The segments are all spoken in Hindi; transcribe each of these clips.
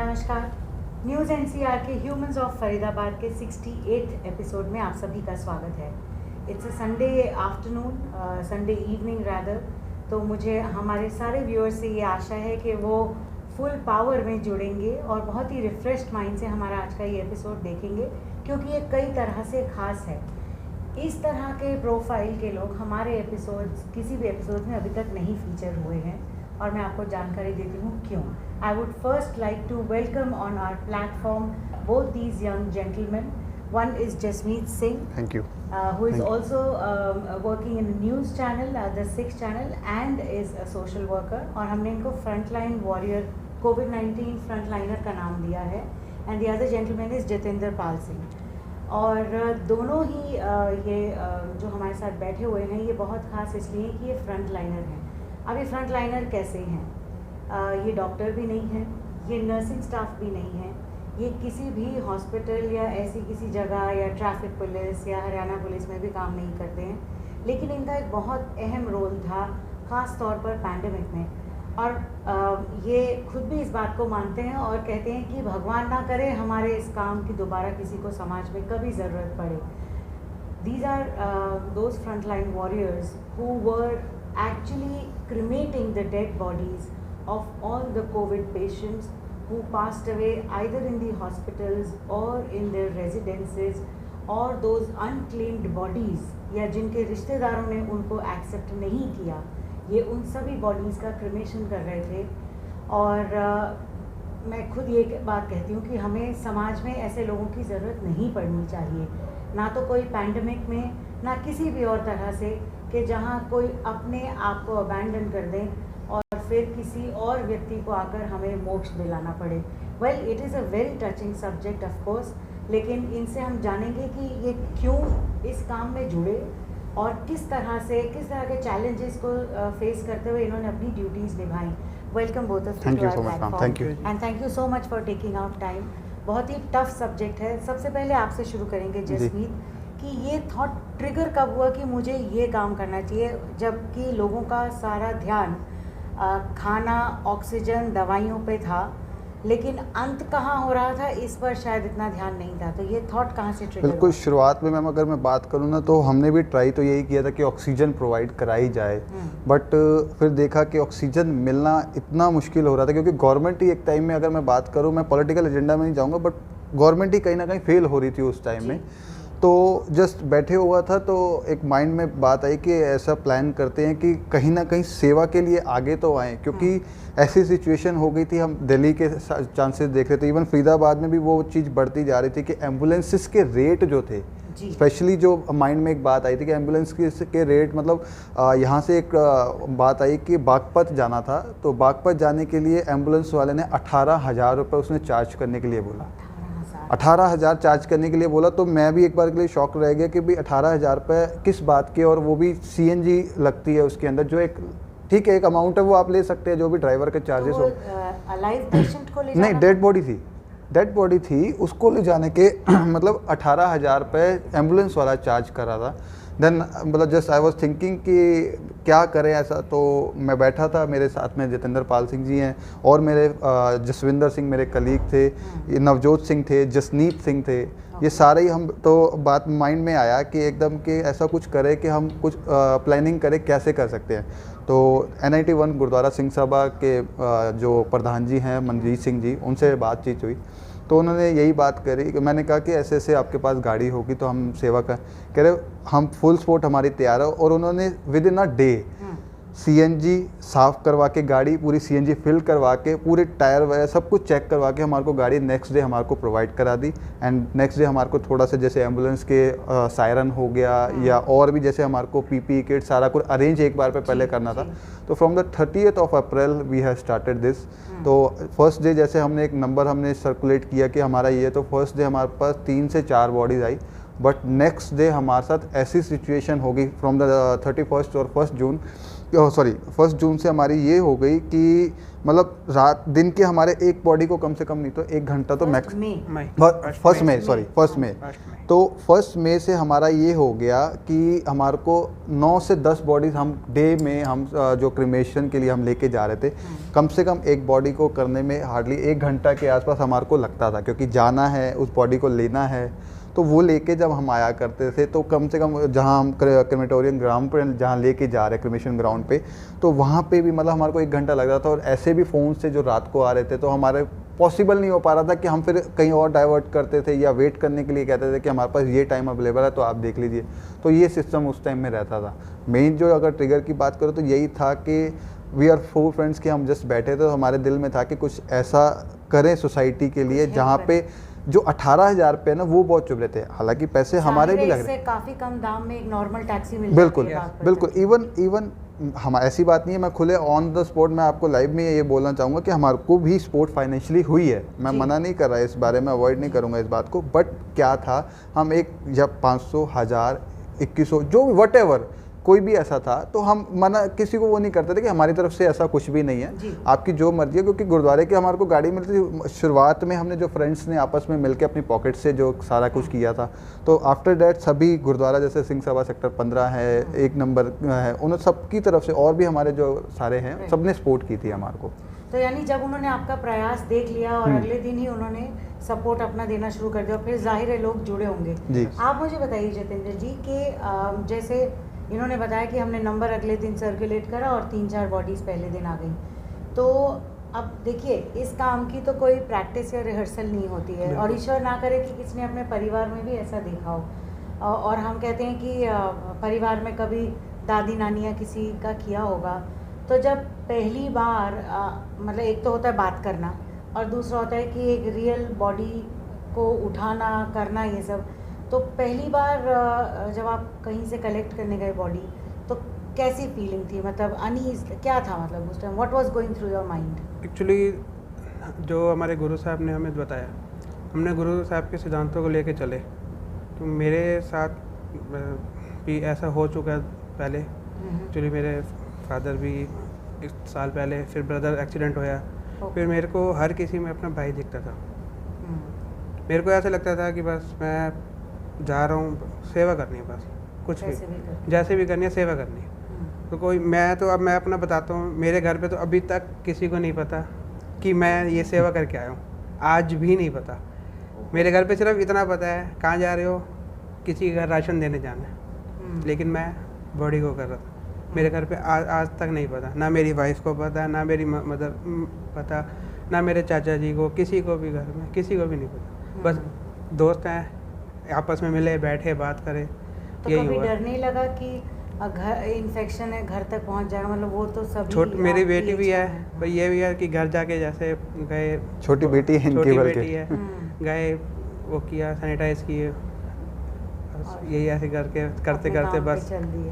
नमस्कार। न्यूज़ एनसीआर के ह्यूमंस ऑफ फरीदाबाद के 68 एपिसोड में आप सभी का स्वागत है। It's a Sunday afternoon, Sunday evening rather. तो मुझे हमारे सारे व्यूअर्स से ये आशा है कि वो फुल पावर में जुड़ेंगे और बहुत ही रिफ्रेश्ड माइंड से हमारा आज का ये एपिसोड देखेंगे, क्योंकि ये कई तरह से ख़ास है। इस तरह के प्रोफाइल के लोग हमारे एपिसोड्स किसी भी एपिसोड में अभी तक नहीं फीचर हुए हैं और मैं आपको जानकारी देती हूँ क्यों। I would first like to welcome on our platform both these young gentlemen. One is Jasmeet Singh. Thank you. Who is also working in the news channel, the 6 channel, and is a social worker. और हमने इनको frontline warrior, COVID-19 frontliner का नाम दिया है. And the other gentleman is Jatinder Pal Singh. और दोनों ही ये जो हमारे साथ बैठे हुए हैं ये बहुत ख़ास इसलिए कि ये फ्रंटलाइनर हैं। अब ये फ्रंटलाइनर कैसे हैं? ये डॉक्टर भी नहीं हैं, ये नर्सिंग स्टाफ भी नहीं है, ये किसी भी हॉस्पिटल या ऐसी किसी जगह या ट्रैफिक पुलिस या हरियाणा पुलिस में भी काम नहीं करते हैं, लेकिन इनका एक बहुत अहम रोल था ख़ास तौर पर पैंडेमिक में। और ये खुद भी इस बात को मानते हैं और कहते हैं कि भगवान ना करे हमारे इस काम की दोबारा किसी को समाज में कभी ज़रूरत पड़े। These are those frontline warriors who were actually cremating the dead bodies of all the COVID patients who passed away either in the hospitals or in their residences, or those unclaimed bodies या जिनके रिश्तेदारों ने उनको एक्सेप्ट नहीं किया, ये उन सभी बॉडीज़ का क्रिमेशन कर रहे थे। और मैं खुद ये बात कहती हूँ कि हमें समाज में ऐसे लोगों की ज़रूरत नहीं पड़नी चाहिए, ना तो कोई पैंडमिक में, ना किसी भी और तरह से, कि जहाँ कोई अपने आप को अबैंडन कर दें और फिर किसी और व्यक्ति को आकर हमें मोक्ष दिलाना पड़े। Well, it is a very touching subject of course, लेकिन इनसे हम जानेंगे कि ये क्यों इस काम में जुड़े और किस तरह के चैलेंजेस को फेस करते हुए इन्होंने अपनी ड्यूटीज़ निभाई। Welcome both of you to our platform. Thank you and thank you so much for taking out time. बहुत ही टफ सब्जेक्ट है। सबसे पहले आपसे शुरू करेंगे जसमीत, कि ये थॉट ट्रिगर कब हुआ कि मुझे ये काम करना चाहिए, जबकि लोगों का सारा ध्यान खाना, ऑक्सीजन, दवाइयों पे था, लेकिन अंत कहाँ हो रहा था इस पर शायद इतना ध्यान नहीं था। तो ये थॉट कहाँ से ट्रिगर हुआ? बिल्कुल, शुरुआत में मैम अगर मैं बात करूँ ना, तो हमने भी ट्राई तो यही किया था कि ऑक्सीजन प्रोवाइड कराई जाए, बट फिर देखा कि ऑक्सीजन मिलना इतना मुश्किल हो रहा था, क्योंकि गवर्नमेंट ही एक टाइम में, अगर मैं बात करूँ, मैं पॉलिटिकल एजेंडा में नहीं जाऊँगा, बट गवर्नमेंट ही कहीं ना कहीं फेल हो रही थी उस टाइम में। तो जस्ट बैठे हुआ था तो एक माइंड में बात आई कि ऐसा प्लान करते हैं कि कहीं ना कहीं सेवा के लिए आगे तो आएँ, क्योंकि ऐसी सिचुएशन हो गई थी। हम दिल्ली के चांसेस देख रहे थे, इवन फरीदाबाद में भी वो चीज़ बढ़ती जा रही थी कि एम्बुलेंसेस के रेट जो थे, स्पेशली जो माइंड में एक बात आई थी कि एम्बुलेंस के रेट, मतलब यहाँ से एक बात आई कि बागपत जाना था, तो बागपत जाने के लिए एम्बुलेंस वाले ने 18,000 रुपये उसने चार्ज करने के लिए बोला। 18,000 चार्ज करने के लिए बोला। तो मैं भी एक बार के लिए शॉक रह गया कि भाई 18,000 रुपये किस बात के, और वो भी CNG लगती है उसके अंदर, जो एक ठीक है एक अमाउंट है, वो आप ले सकते हैं जो भी ड्राइवर के चार्जेस हो। लाइव पेशेंट को ले नहीं, डेड बॉडी थी, उसको ले जाने के मतलब 18,000 रुपये एम्बुलेंस वाला चार्ज कर रहा था। देन मतलब जस्ट आई वाज थिंकिंग कि क्या करें ऐसा। तो मैं बैठा था, मेरे साथ में जतिंदर पाल सिंह जी हैं और मेरे जसविंदर सिंह मेरे कलीग थे, नवजोत सिंह थे, जसनीत सिंह थे, ये सारे ही हम। तो बात माइंड में आया कि एकदम कि ऐसा कुछ करें कि हम कुछ प्लानिंग करें कैसे कर सकते हैं। तो NIT 1 गुरुद्वारा सिंह सभा के जो प्रधान जी हैं मनजीत सिंह जी, उनसे बातचीत हुई, तो उन्होंने यही बात करी कि मैंने कहा कि ऐसे ऐसे आपके पास गाड़ी होगी तो हम सेवा कह रहे हम फुल सपोर्ट हमारी तैयार है। और उन्होंने with in a day CNG साफ़ करवा के, गाड़ी पूरी CNG फिल करवा के, पूरे टायर वगैरह सब कुछ चेक करवा के हमारे को गाड़ी नेक्स्ट डे हमारे को प्रोवाइड करा दी। एंड नेक्स्ट डे हमारे को थोड़ा सा जैसे एम्बुलेंस के सायरन हो गया या और भी जैसे हमारे को PPE किट सारा कुछ अरेंज एक बार पे पहले करना था। तो from the 30th of April we have started this. तो फर्स्ट डे जैसे हमने एक नंबर हमने सर्कुलेट किया कि हमारा ये, तो फर्स्ट डे हमारे पास 3 से 4 bodies I, but next day हमारे साथ ऐसी सिचुएशन हो गई फ्रॉम द 31st और 1 जून से हमारी ये हो गई कि मतलब रात दिन के हमारे एक बॉडी को कम से कम नहीं तो 1 घंटा तो मैक्स फर्स्ट में तो फर्स्ट में से हमारा ये हो गया कि हमारे को 9 से 10 बॉडीज हम डे में हम जो क्रिमेशन के लिए हम लेके जा रहे थे, कम से कम एक बॉडी को करने में हार्डली 1 घंटा के आसपास हमारे को लगता था, क्योंकि जाना है उस बॉडी को लेना है। तो वो लेके जब हम आया करते थे तो कम से कम जहाँ हम क्रेमेटोरियम ग्राउंड पर जहाँ लेके जा रहे क्रिमेशन ग्राउंड पे, तो वहाँ पे भी मतलब हमारे को 1 घंटा लग रहा था। और ऐसे भी फ़ोन से जो रात को आ रहे थे तो हमारे पॉसिबल नहीं हो पा रहा था कि हम फिर कहीं और डाइवर्ट करते थे या वेट करने के लिए कहते थे कि हमारे पास ये टाइम अवेलेबल है तो आप देख लीजिए। तो ये सिस्टम उस टाइम में रहता था। मेन जो अगर ट्रिगर की बात करो तो यही था कि वी आर 4 फ्रेंड्स कि हम जस्ट बैठे थे तो हमारे दिल में था कि कुछ ऐसा करें सोसाइटी के लिए जहाँ पे जो 18,000 रुपये ना वो बहुत चुभ रहे थे, हालांकि पैसे हमारे भी लग रहे, काफ़ी कम दाम में एक नॉर्मल टैक्सी मिल बिल्कुल बिल्कुल। इवन हम ऐसी बात नहीं है, मैं खुले ऑन द स्पॉट मैं आपको लाइव में ये बोलना चाहूँगा कि हमारे को भी सपोर्ट फाइनेंशियली हुई है। मैं मना नहीं कर रहा इस बारे में, अवॉइड नहीं करूँगा इस बात को। बट क्या था, हम एक जब 500, 1000, 2100 जो वट एवर कोई भी ऐसा था तो हम मना किसी को वो नहीं करते थे कि हमारी तरफ से ऐसा कुछ भी नहीं है, आपकी जो मर्जी है। क्योंकि गुरुद्वारे की हमारे को गाड़ी मिलती थी। शुरुआत में हमने जो फ्रेंड्स ने आपस में मिलकर अपनी पॉकेट से जो सारा कुछ किया था, तो आफ्टर डैट सभी गुरुद्वारा जैसे सिंह सभा सेक्टर 15 है, 1 नंबर है, उन सबकी तरफ से और भी हमारे जो सारे हैं सब ने सपोर्ट की थी हमारे को। तो यानी जब उन्होंने आपका प्रयास देख लिया और अगले दिन ही उन्होंने सपोर्ट अपना देना शुरू कर दिया, फिर जाहिर है लोग जुड़े होंगे। आप मुझे बताइए जितेंद्र जी कि जैसे इन्होंने बताया कि हमने नंबर अगले दिन सर्कुलेट करा और 3-4 बॉडीज़ पहले दिन आ गई। तो अब देखिए, इस काम की तो कोई प्रैक्टिस या रिहर्सल नहीं होती है, और ईश्वर ना करे कि किसी ने अपने परिवार में भी ऐसा देखा हो। और हम कहते हैं कि परिवार में कभी दादी नानी या किसी का किया होगा, तो जब पहली बार मतलब एक तो होता है बात करना और दूसरा होता है कि एक रियल बॉडी को उठाना करना, ये सब। तो पहली बार जब आप कहीं से कलेक्ट करने गए बॉडी, तो कैसी फीलिंग थी? मतलब अनईज क्या था, मतलब उस time what was going through your mind? Actually जो हमारे गुरु साहब ने हमें बताया, हमने गुरु साहब के सिद्धांतों को लेके चले। तो मेरे साथ भी ऐसा हो चुका है पहले। एक्चुअली मेरे फादर भी 1 साल पहले, फिर ब्रदर एक्सीडेंट होया, फिर मेरे को हर किसी में अपना भाई दिखता था। मेरे को ऐसा लगता था कि बस मैं जा रहा हूँ, सेवा करनी है, बस कुछ भी जैसे भी करनी है, सेवा करनी है। तो कोई अब मैं अपना बताता हूँ, मेरे घर पे तो अभी तक किसी को नहीं पता कि मैं ये सेवा करके आया हूँ, आज भी नहीं पता। मेरे घर पे सिर्फ इतना पता है, कहाँ जा रहे हो, किसी के घर राशन देने जाना है, लेकिन मैं बॉडी को कर रहा था। मेरे घर पे आज तक नहीं पता, ना मेरी वाइफ को पता, ना मेरी मदर पता, ना मेरे चाचा जी को, किसी को भी घर में किसी को भी नहीं पता। बस दोस्त हैं, आपस में मिले, बैठे, बात करें। तो कभी डर नहीं लगा कि घर इन्फेक्शन है, घर तक पहुंच जाएगा? मतलब वो तो सभी मेरी बेटी भी है, पर ये भी है कि घर जाके जैसे गए, छोटी बेटी है इनकी, बेटी है, गए, वो किया, सैनिटाइज किए, यही ऐसे करके करते करते बस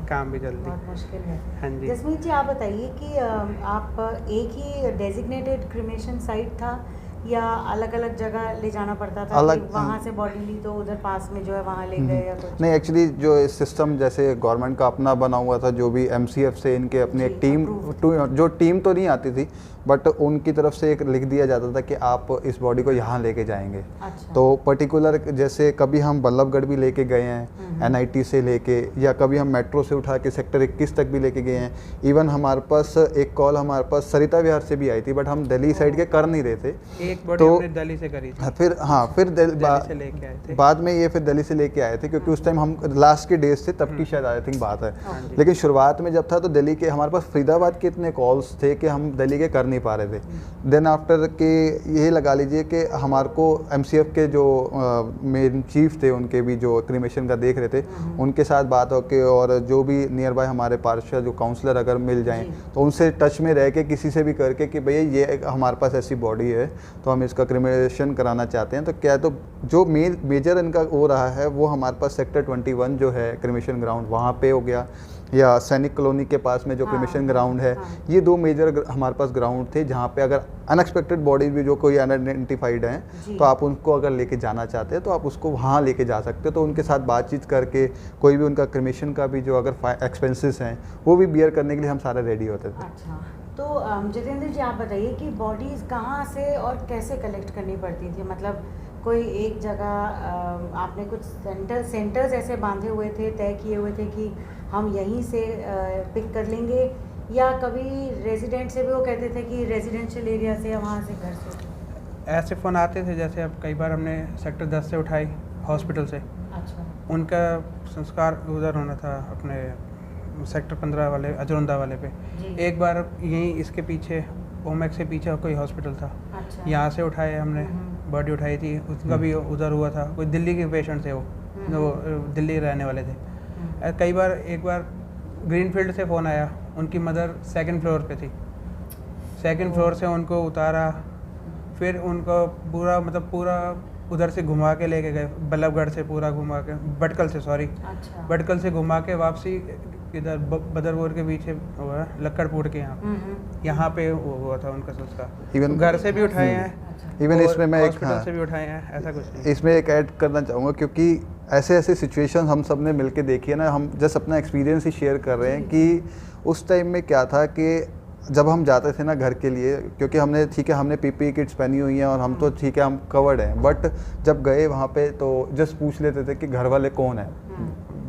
काम भी जल्दी। बहुत मुश्किल है। हाँ जी। जसमीत जी, आप बताइए कि आप एक ही डेजिग्नेटेड क्रिमेशन साइट था या अलग अलग जगह ले जाना पड़ता था? वहाँ से बॉडी ली तो उधर पास में जो है वहाँ ले गए या कुछ? नहीं, एक्चुअली जो सिस्टम जैसे गवर्नमेंट का अपना बना हुआ था, जो भी MCF से इनके अपनी एक टीम, जो टीम तो नहीं आती थी, बट उनकी तरफ से एक लिख दिया जाता था कि आप इस बॉडी को यहाँ लेके जाएंगे। अच्छा। तो पर्टिकुलर जैसे कभी हम बल्लभगढ़ भी लेके गए हैं NIT से लेके, या कभी हम मेट्रो से उठा के सेक्टर 21 तक भी लेके गए हैं। इवन हमारे पास एक कॉल हमारे पास सरिता विहार से भी आई थी, बट हम दिल्ली साइड के कर नहीं रहे थे। एक बॉडी हमने दिल्ली से करी थी। फिर दिल्ली से लेके आए थे। बाद में ये फिर दिल्ली से लेके आए थे, क्योंकि उस टाइम हम लास्ट के डेज थे, तब की शायद आई थिंक बात है। लेकिन शुरुआत में जब था तो दिल्ली के हमारे पास फरीदाबाद के इतने कॉल्स थे कि हम दिल्ली के कर नहीं पा रहे थे। देन आफ्टर के यही लगा लीजिए कि हमारे को MCF के जो मेन चीफ थे, उनके भी जो क्रिमेशन का देख रहे थे, उनके साथ बात हो के, और जो भी नियर बाय हमारे पार्षद जो काउंसलर अगर मिल जाएं तो उनसे टच में रह के किसी से भी करके कि भैया ये हमारे पास ऐसी बॉडी है तो हम इसका क्रिमेशन कराना चाहते हैं। तो क्या, तो जो मेजर इनका हो रहा है वो हमारे पास सेक्टर 21 जो है क्रिमेशन ग्राउंड, वहाँ पे हो गया, या सैनिक कॉलोनी के पास में जो क्रिमेशन ग्राउंड है। ये 2 मेजर हमारे पास ग्राउंड थे जहाँ पे अगर अनएक्सपेक्टेड बॉडीज भी जो कोई अनआइडेंटिफाइड हैं तो आप उनको अगर लेके जाना चाहते हैं तो आप उसको वहाँ लेके जा सकते हो। तो उनके साथ बातचीत करके कोई भी उनका क्रिमेशन का भी जो अगर एक्सपेंसेस हैं वो भी बियर करने के लिए हम सारे रेडी होते थे। अच्छा, तो जितेंद्र जी आप बताइए कि बॉडीज़ कहाँ से और कैसे कलेक्ट करनी पड़ती थी, मतलब कोई एक जगह आपने कुछ सेंटर्स ऐसे बांधे हुए थे, तय किए हुए थे कि हम यहीं से पिक कर लेंगे, या कभी रेजिडेंट से भी वो कहते थे कि रेजिडेंशियल एरिया से या वहाँ से घर से? ऐसे फ़ोन आते थे, जैसे अब कई बार हमने सेक्टर 10 से उठाई हॉस्पिटल से, अच्छा। उनका संस्कार उधर होना था अपने सेक्टर 15 वाले अजरौंदा वाले पे। जी। एक बार यहीं इसके पीछे ओमेक्स के पीछे कोई हॉस्पिटल था, अच्छा। यहाँ से उठाए हमने, बॉडी उठाई थी, उसका भी उधर हुआ था। कोई दिल्ली के पेशेंट थे, वो दिल्ली रहने वाले थे। कई बार एक बार ग्रीनफील्ड से फ़ोन आया, उनकी मदर 2nd फ्लोर पे थी, 2nd फ्लोर से उनको उतारा, फिर उनको पूरा उधर से घुमा के लेके गए, बल्लभगढ़ से पूरा घुमा के, भटकल से, सॉरी, अच्छा। भटकल से घुमा के वापसी इधर बदरपुर के पीछे हुआ है, लक्कड़पुर के यहाँ पे हुआ था उनका संस्कार। इवन घर से भी उठाए हैं, इवन इसमें मैं एक हॉस्पिटल से भी उठाए हैं, ऐसा कुछ नहीं। इसमें एक ऐड करना चाहूँगा, क्योंकि ऐसे ऐसे सिचुएशन हम सब ने मिलके देखी है ना, हम जस्ट अपना एक्सपीरियंस ही शेयर कर रहे हैं कि उस टाइम में क्या था कि जब हम जाते थे ना घर के लिए, क्योंकि हमने ठीक है हमने पीपीई किट्स पहनी हुई हैं और हम तो ठीक है हम कवर्ड हैं, बट जब गए वहाँ पे तो जस्ट पूछ लेते थे कि घर वाले कौन है।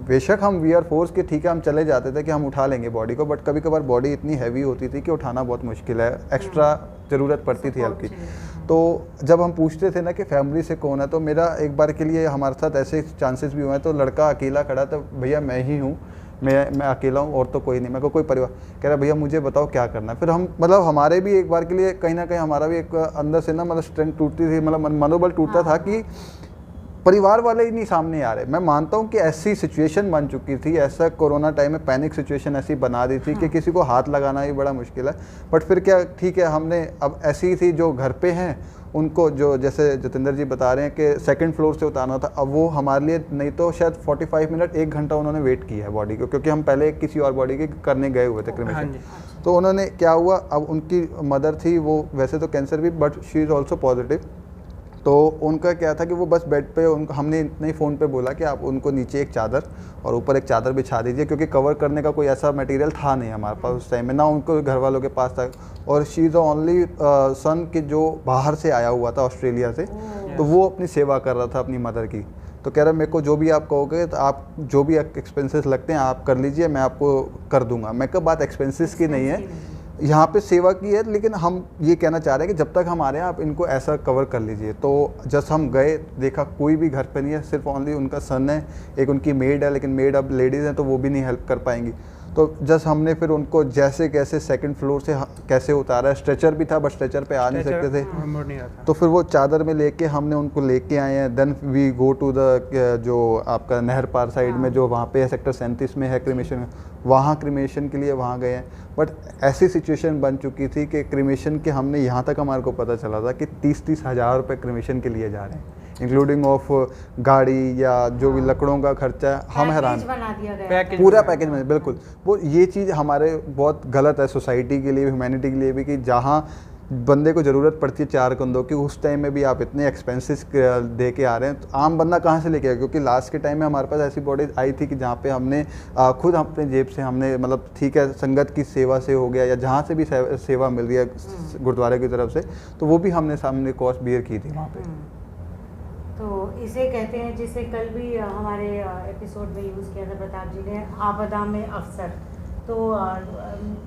बेशक हम वी आर फोर्स के ठीक है हम चले जाते थे कि हम उठा लेंगे बॉडी को, बट कभी कभार बॉडी इतनी हैवी होती थी कि उठाना बहुत मुश्किल है, एक्स्ट्रा ज़रूरत पड़ती थी हेल्प की। तो जब हम पूछते थे ना कि फैमिली से कौन है, तो मेरा एक बार के लिए हमारे साथ ऐसे चांसेस भी हुए हैं, तो लड़का अकेला खड़ा था, भैया मैं ही हूँ, मैं अकेला हूँ और तो कोई नहीं, मेरे को कोई परिवार, कह रहा भैया मुझे बताओ क्या करना है। फिर हम मतलब हमारे भी एक बार के लिए कहीं ना कहीं हमारा भी एक अंदर से ना मतलब स्ट्रेंथ टूटती थी, मतलब मनोबल टूटता था कि परिवार वाले ही नहीं सामने आ रहे। मैं मानता हूँ कि ऐसी सिचुएशन बन चुकी थी, ऐसा कोरोना टाइम में पैनिक सिचुएशन ऐसी बना दी थी कि किसी को हाथ लगाना ही बड़ा मुश्किल है। बट फिर क्या, ठीक है हमने अब ऐसी ही थी जो घर पे हैं उनको, जो जैसे जितेंद्र जी बता रहे हैं कि 2nd फ्लोर से उतारना था, अब वो हमारे लिए नहीं तो शायद 45 मिनट 1 घंटा उन्होंने वेट किया है बॉडी को, क्योंकि हम पहले किसी और बॉडी की करने गए हुए थे क्रिमेशन। तो उन्होंने क्या हुआ, अब उनकी मदर थी, वो वैसे तो कैंसर भी, but she is also positive. तो उनका क्या था कि वो बस बेड पे, उनको हमने इतना ही फ़ोन पे बोला कि आप उनको नीचे एक चादर और ऊपर एक चादर बिछा दीजिए, क्योंकि कवर करने का कोई ऐसा मटेरियल था नहीं हमारे पास उस टाइम में, ना उनको घर वालों के पास था। और शी इज़ ओनली सन कि जो बाहर से आया हुआ था ऑस्ट्रेलिया से, तो वो अपनी सेवा कर रहा था अपनी मदर की। तो कह रहा मेरे को जो भी आप कहोगे, तो आप जो भी एक्सपेंसेस लगते हैं आप कर लीजिए, मैं आपको कर दूंगा। मैं कहा बात एक्सपेंसेस की नहीं है, यहाँ पे सेवा की है, लेकिन हम ये कहना चाह रहे हैं कि जब तक हम आ रहे हैं आप इनको ऐसा कवर कर लीजिए। तो जस्ट हम गए, देखा कोई भी घर पे नहीं है, सिर्फ ओनली उनका सन है, एक उनकी मेड है, लेकिन मेड अब लेडीज़ हैं तो वो भी नहीं हेल्प कर पाएंगी। तो जस्ट हमने फिर उनको जैसे कैसे 2nd फ्लोर से कैसे उतारा, स्ट्रेचर भी था बट स्ट्रेचर पे आ नहीं सकते थे, तो फिर वो चादर में लेके हमने उनको लेके आए हैं। Then we go to the जो आपका नहर पार साइड में जो वहाँ पे है सेक्टर 37 में है क्रिमेशन, वहाँ क्रिमेशन के लिए वहाँ गए हैं। बट ऐसी सिचुएशन बन चुकी थी कि क्रिमेशन के हमने यहाँ तक हमारे को पता चला था कि 30-30 हज़ार रुपये क्रिमेशन के लिए जा रहे हैं, इंक्लूडिंग ऑफ गाड़ी या जो भी लकड़ों का खर्चा। हम हैरान, पूरा पैकेज में, बिल्कुल। वो ये चीज़ हमारे बहुत गलत है सोसाइटी के लिए, ह्यूमैनिटी के लिए भी, कि जहाँ बंदे को ज़रूरत पड़ती है 4 कंधों की, उस टाइम में भी आप इतने एक्सपेंसेस दे के आ रहे हैं, तो आम बंदा कहाँ से लेके आएगा? क्योंकि लास्ट के टाइम में हमारे पास ऐसी बॉडीज आई थी कि जहाँ पे हमने खुद अपने जेब से हमने, मतलब ठीक है संगत की सेवा से हो गया या जहाँ से भी सेवा मिल रही है गुरुद्वारे की तरफ से, तो वो भी हमने सामने कॉस्ट बियर की थी वहाँ पर। तो इसे कहते हैं, जिसे कल भी हमारे एपिसोड में यूज़ किया था प्रताप जी ने, आपदा में अवसर। तो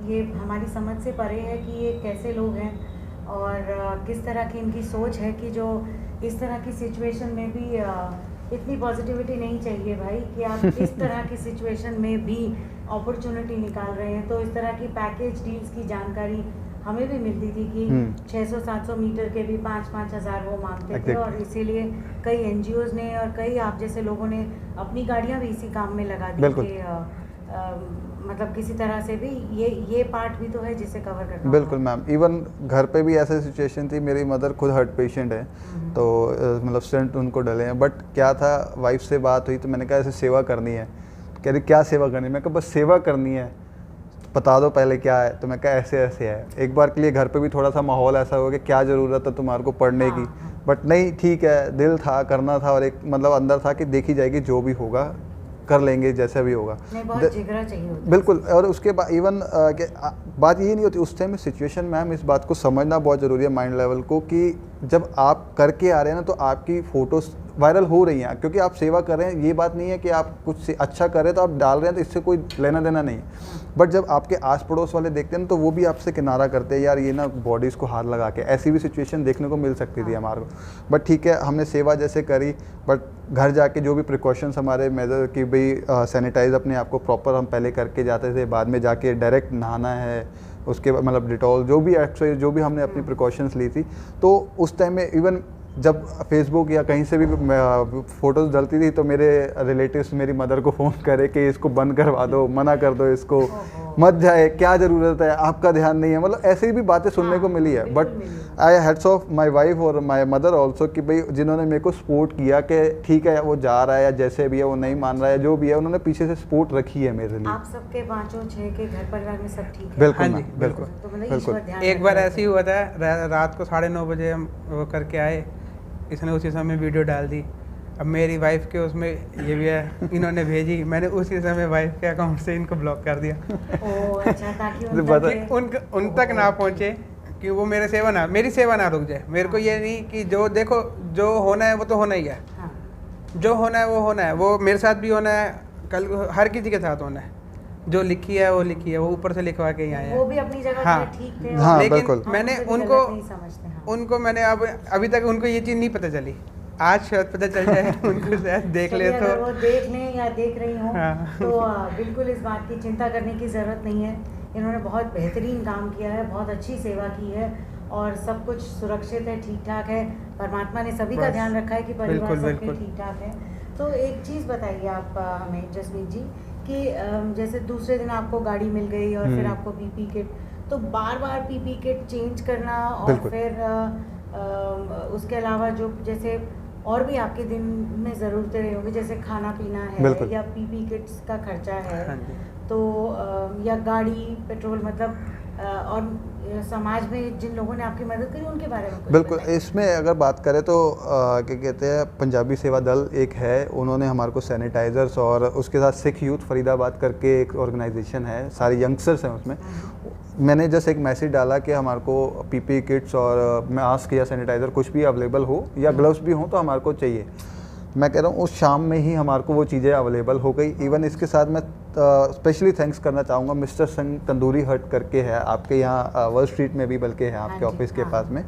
ये हमारी समझ से परे है कि ये कैसे लोग हैं और किस तरह की इनकी सोच है कि जो इस तरह की सिचुएशन में भी इतनी पॉजिटिविटी नहीं चाहिए भाई, कि आप इस तरह की सिचुएशन में भी अपॉर्चुनिटी निकाल रहे हैं। तो इस तरह की पैकेज डील्स की जानकारी हमें भी मिलती थी कि 600-700 मीटर के भी 5-5 हज़ार वो मांगते थे, और इसीलिए कई एनजीओज़ ने और कई आप जैसे लोगों ने अपनी गाड़ियां भी इसी काम में लगा दी कि मतलब किसी तरह से भी ये पार्ट भी तो है जिसे कवर करना। बिल्कुल मैम, इवन घर पे भी ऐसी सिचुएशन थी, मेरी मदर खुद हार्ट पेशेंट है, तो मतलब स्टेंट उनको डले हैं। बट क्या था, वाइफ से बात हुई तो मैंने कहा ऐसे सेवा करनी है, कह रही क्या सेवा करनी है? मैं कहा बस सेवा करनी है, बता दो पहले क्या है। तो मैं कहा ऐसे ऐसे है। एक बार के लिए घर पे भी थोड़ा सा माहौल ऐसा हो कि क्या ज़रूरत है तुम्हारे को पढ़ने की, बट नहीं ठीक है, दिल था करना था और एक मतलब अंदर था कि देखी जाएगी जो भी होगा कर लेंगे जैसा भी होगा। नहीं, बहुत जिगरा चाहिए होता है। बिल्कुल। और उसके बाद इवन बात यही नहीं होती उस टाइम में सिचुएशन, मैम इस बात को समझना बहुत ज़रूरी है माइंड लेवल को, कि जब आप करके आ रहे हैं ना तो आपकी फ़ोटोज़ वायरल हो रही हैं क्योंकि आप सेवा कर रहे हैं। ये बात नहीं है कि आप कुछ अच्छा कर रहे हैं तो आप डाल रहे हैं तो इससे कोई लेना देना नहीं है। बट जब आपके आस पड़ोस वाले देखते हैं ना तो वो भी आपसे किनारा करते हैं, यार ये ना बॉडीज़ को हाथ लगा के, ऐसी भी सिचुएशन देखने को मिल सकती थी हमारे को। बट ठीक है, हमने सेवा जैसे करी, बट घर जाके जो भी प्रिकॉशंस हमारे मेजर कि भाई सैनिटाइज अपने आप को प्रॉपर हम पहले करके जाते थे, बाद में जाके डायरेक्ट नहाना है, उसके बाद मतलब डिटॉल जो भी एक्सरसाइज जो भी हमने अपनी प्रिकॉशंस ली थी। तो उस टाइम में इवन जब फेसबुक या कहीं से भी फ़ोटोज़ डलती थी तो मेरे रिलेटिव्स मेरी मदर को फ़ोन करे कि इसको बंद करवा दो, मना कर दो, इसको मत जाए, क्या ज़रूरत है, आपका ध्यान नहीं है, मतलब ऐसी भी बातें सुनने को मिली है। But I heads of my wife और माय मदर ऑल्सो कि भाई जिन्होंने मेरे को सपोर्ट किया कि ठीक है वो जा रहा है या जैसे भी है, वो नहीं मान रहा है, जो भी है, उन्होंने पीछे से सपोर्ट रखी है मेरे लिए। आप सबके 5-6 के घर परिवार में सब ठीक है? बिल्कुल हाँ जी, मैम, बिल्कुल तो मतलब बिल्कुल। ईश्वर ध्यान एक बार रखता है। ऐसे ही हुआ था, रात को 9:30 बजे हम वो करके आए, इसने उसी समय वीडियो डाल दी। अब मेरी वाइफ के उसमें ये भी है, इन्होंने भेजी, मैंने उसी समय वाइफ के अकाउंट से इनको ब्लॉक कर दिया। ओह अच्छा, ताकि उन तक ना पहुँचे कि वो मेरी सेवा ना रुक जाए। मेरे को ये नहीं कि जो देखो जो होना है वो तो होना ही है, हाँ। जो होना है वो होना है, वो मेरे साथ भी होना है, कल हर किसी के साथ होना है। जो लिखी है वो लिखी है, वो ऊपर से लिखवा के ही आए हैं। वो भी अपनी जगह हाँ। ठीक थे। हाँ, लेकिन बिल्कुल। मैंने हम उसे भी उनको गलत नहीं समझते, हाँ। उनको मैंने अभी तक उनको ये चीज़ नहीं पता चली, आज शायद पता चल जाए उनको शायद देख ले चलिए, तो। अगर वो देख लें या देख रही हों हाँ। तो बिल्कुल इस बात की चिंता करने की ज़रूरत नहीं है। इन्होंने बहुत बेहतरीन काम किया है, बहुत अच्छी सेवा की है और सब कुछ सुरक्षित है, ठीक ठाक है। परमात्मा ने सभी का बस। ध्यान रखा है कि परिवार बिल्कुल, सबके बिल्कुल। ठीक ठाक है। तो एक चीज़ बताइए आप हमें जसमीत जी कि जैसे दूसरे दिन आपको गाड़ी मिल गई और फिर आपको पीपी किट, तो बार बार पीपी किट चेंज करना और बिल्कुल। फिर उसके अलावा जो जैसे और भी आपके दिन में ज़रूरतें रही होंगी, जैसे खाना पीना है बिल्कुल। या पीपी किट्स का खर्चा है, हाँ जी। तो या गाड़ी पेट्रोल, मतलब और समाज में जिन लोगों ने आपकी मदद करी उनके बारे में कुछ बिल्कुल। बताइए। इसमें अगर बात करें तो क्या कहते हैं, पंजाबी सेवा दल एक है, उन्होंने हमारे को सैनिटाइज़र्स और उसके साथ सिख यूथ फरीदाबाद करके एक ऑर्गेनाइजेशन है, सारे यंगस्टर्स हैं उसमें। मैंने जस्ट एक मैसेज डाला कि हमारे को पीपी किट्स और मास्क या सैनिटाइज़र कुछ भी अवेलेबल हो या ग्लव्स भी हों तो हमारे को चाहिए। मैं कह रहा हूँ उस शाम में ही हमारे को वो चीज़ें अवेलेबल हो गई। इवन इसके साथ मैं स्पेशली थैंक्स करना चाहूँगा मिस्टर संग तंदूरी हट करके है आपके यहाँ वर्ल्ड स्ट्रीट में भी, बल्कि है आपके ऑफिस के पास में।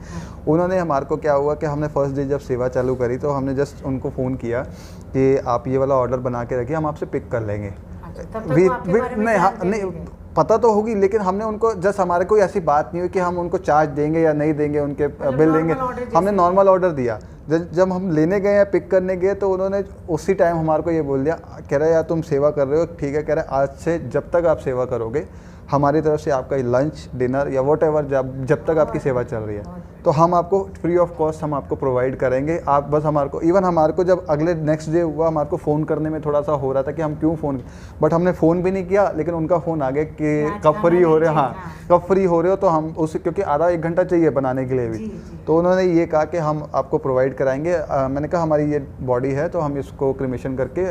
उन्होंने हमारे को क्या हुआ कि हमने फर्स्ट डे जब सेवा चालू करी तो हमने जस्ट उनको फ़ोन किया कि आप ये वाला ऑर्डर बना के रखिए, हम आपसे पिक कर लेंगे। तब तक वो आपके बारे में नहीं, जानते नहीं थे। पता तो होगी, लेकिन हमने उनको जस्ट, हमारे कोई ऐसी बात नहीं हुई कि हम उनको चार्ज देंगे या नहीं देंगे, उनके बिल देंगे। हमने नॉर्मल ऑर्डर दिया। जब हम लेने गए या पिक करने गए तो उन्होंने उसी टाइम हमारे को ये बोल दिया, कह रहे यार तुम सेवा कर रहे हो, ठीक है, कह रहे आज से जब तक आप सेवा करोगे हमारी तरफ से आपका लंच डिनर या वॉट एवर जब तक आपकी सेवा चल रही है तो हम आपको फ्री ऑफ कॉस्ट हम आपको प्रोवाइड करेंगे। आप बस हमारे को, इवन हमारे को जब अगले नेक्स्ट डे हुआ हमारे को फ़ोन करने में थोड़ा सा हो रहा था कि हम क्यों फ़ोन, बट हमने फ़ोन भी नहीं किया, लेकिन उनका फ़ोन आ गया कि कब फ्री हो रहे हो, हाँ कब फ्री हो रहे हो, तो हम उस, क्योंकि आधा 1 घंटा चाहिए बनाने के लिए भी, तो उन्होंने ये कहा कि हम आपको प्रोवाइड कराएंगे। मैंने कहा हमारी ये बॉडी है तो हम इसको क्रिमेशन करके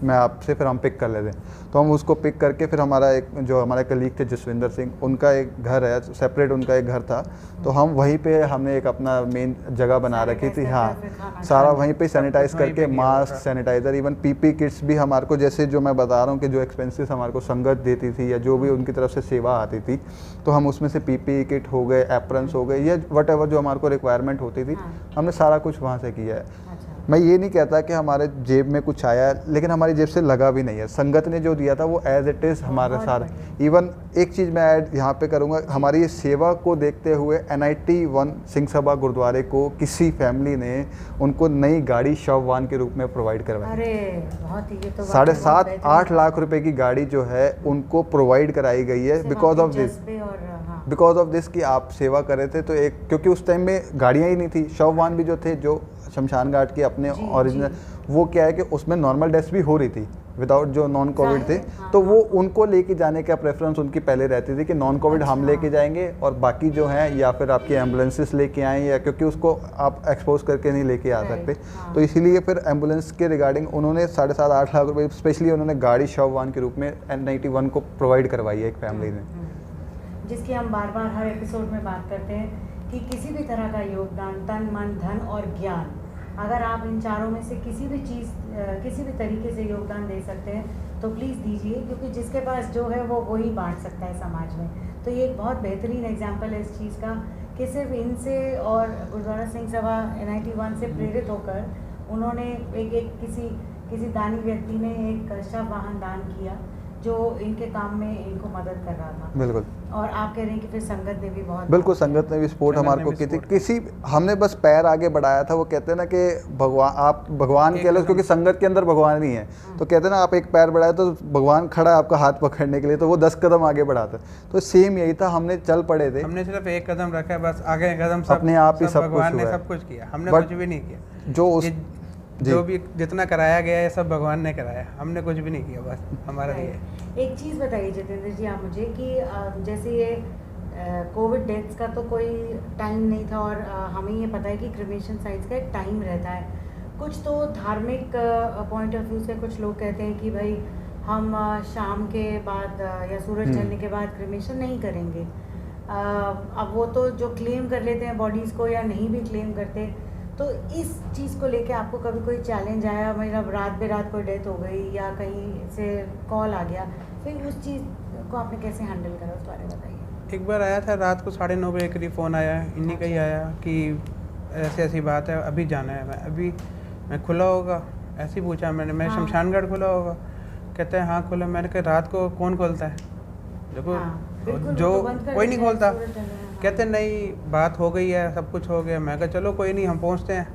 मैं आपसे फिर हम पिक कर लेते हैं। तो हम उसको पिक करके फिर हमारा एक जो हमारे कलीग थे जसविंदर सिंह, उनका एक घर है सेपरेट, उनका एक घर था, तो हम वहीं पे हमने एक अपना मेन जगह बना रखी थी। हाँ, सारा वहीं पे सैनिटाइज करके, mask, sanitizer, even PP kits भी हमारे को, जैसे जो मैं बता रहा हूँ कि जो एक्सपेंसेस हमारे को संगत देती थी या जो भी उनकी तरफ से सेवा आती थी, तो हम उसमें से पीपी किट हो गए, एप्रन्स हो गए, या वट एवर जो हमारे को रिक्वायरमेंट होती थी, हमने सारा कुछ वहाँ से किया है। मैं ये नहीं कहता कि हमारे जेब में कुछ आया है, लेकिन हमारी जेब से लगा भी नहीं है। संगत ने जो दिया था वो एज इट इज़ हमारे साथ। इवन एक चीज़ मैं ऐड यहाँ पे करूँगा, हमारी इस सेवा को देखते हुए NIT 1 सिंह सभा गुरुद्वारे को किसी फैमिली ने उनको नई गाड़ी शववान के रूप में प्रोवाइड करवाई। अरे बहुत ही, ये तो 7.5-8 लाख रुपए की गाड़ी जो है उनको प्रोवाइड कराई गई है बिकॉज ऑफ दिस कि आप सेवा कर रहे थे। तो एक, क्योंकि उस टाइम में गाड़ियाँ ही नहीं थी, शववान भी जो थे जो शमशान घाट के अपने ओरिजिनल, वो क्या है कि उसमें नॉर्मल डेथ भी हो रही थी, विदाउट जो नॉन कोविड थे, तो वो उनको लेके जाने का प्रेफरेंस उनकी पहले रहती थी कि नॉन कोविड हम लेके जाएंगे और बाकी जो हैं या फिर आपकी एम्बुलेंसेस लेके आएँ, या क्योंकि उसको आप एक्सपोज करके नहीं लेके आ सकते। तो इसीलिए फिर एम्बुलेंस के रिगार्डिंग उन्होंने 7.5-8 लाख रुपये स्पेशली उन्होंने गाड़ी शववाहन के रूप में N91 को प्रोवाइड करवाई है एक फैमिली ने, जिसकी हम बार बार हर एपिसोड में बात करते हैं कि किसी भी तरह का योगदान, तन मन धन और ज्ञान, अगर आप इन चारों में से किसी भी चीज़ किसी भी तरीके से योगदान दे सकते हैं तो प्लीज़ दीजिए, क्योंकि जिसके पास जो है वो वही बांट सकता है समाज में। तो ये एक बहुत बेहतरीन एग्जाम्पल है इस चीज़ का कि सिर्फ इनसे और गुरुद्वारा सिंह सभा N91 से प्रेरित होकर उन्होंने एक किसी दानी व्यक्ति ने एक शव वाहन दान किया जो इनके काम में इनको मदद कर रहा था। बिल्कुल। और आप कह रहे हैं कि फिर संगत ने भी बहुत, बिल्कुल संगत ने भी सपोर्ट हमारे को की थी, किसी हमने बस पैर आगे बढ़ाया था। वो कहते हैं ना कि भगवान, आप भगवान कह लो, क्योंकि संगत के अंदर भगवान नहीं है, तो कहते हैं ना आप एक पैर बढ़ाए तो भगवान खड़ा है आपका हाथ पकड़ने के लिए, तो वो 10 कदम आगे बढ़ाता है। तो सेम यही था, हमने चल पड़े थे, हमने सिर्फ एक कदम रखा है बस, आगे कदम सब अपने आप ही सब भगवान कुछ ने हुआ है। सब कुछ किया, हमने कुछ भी नहीं किया। जो उस जो भी जितना कराया गया है सब भगवान ने कराया, हमने कुछ भी नहीं किया, बस हमारा ये। एक चीज़ बताइए जितेंद्र जी आप मुझे कि जैसे ये कोविड डेथ्स का तो कोई टाइम नहीं था और हमें ये पता है कि क्रिमेशन साइट्स का एक टाइम रहता है। कुछ तो धार्मिक पॉइंट ऑफ व्यू से कुछ लोग कहते हैं कि भाई हम शाम के बाद या सूरज ढलने के बाद क्रिमेशन नहीं करेंगे। अब वो तो जो क्लेम कर लेते हैं बॉडीज़ को या नहीं भी क्लेम करते, तो इस चीज़ को लेके आपको कभी कोई चैलेंज आया, मतलब रात बेरात कोई डेथ हो गई या कहीं से कॉल आ गया, फिर उस चीज़ को आपने कैसे हैंडल करा, उस बारे में बताइए। एक बार आया था रात को 9:30 बजे करीब फ़ोन आया, इन्हीं का ही आया कि ऐसी ऐसी बात है, अभी जाना है। मैं खुला होगा, ऐसे ही पूछा मैंने, मैं शमशान घाट खुला होगा? कहते हैं हाँ खुला। मैंने कहा रात को कौन खोलता है? देखो जो कोई नहीं खोलता। कहते नहीं बात हो गई है, सब कुछ हो गया। मैं कहा चलो कोई नहीं, हम पहुंचते हैं।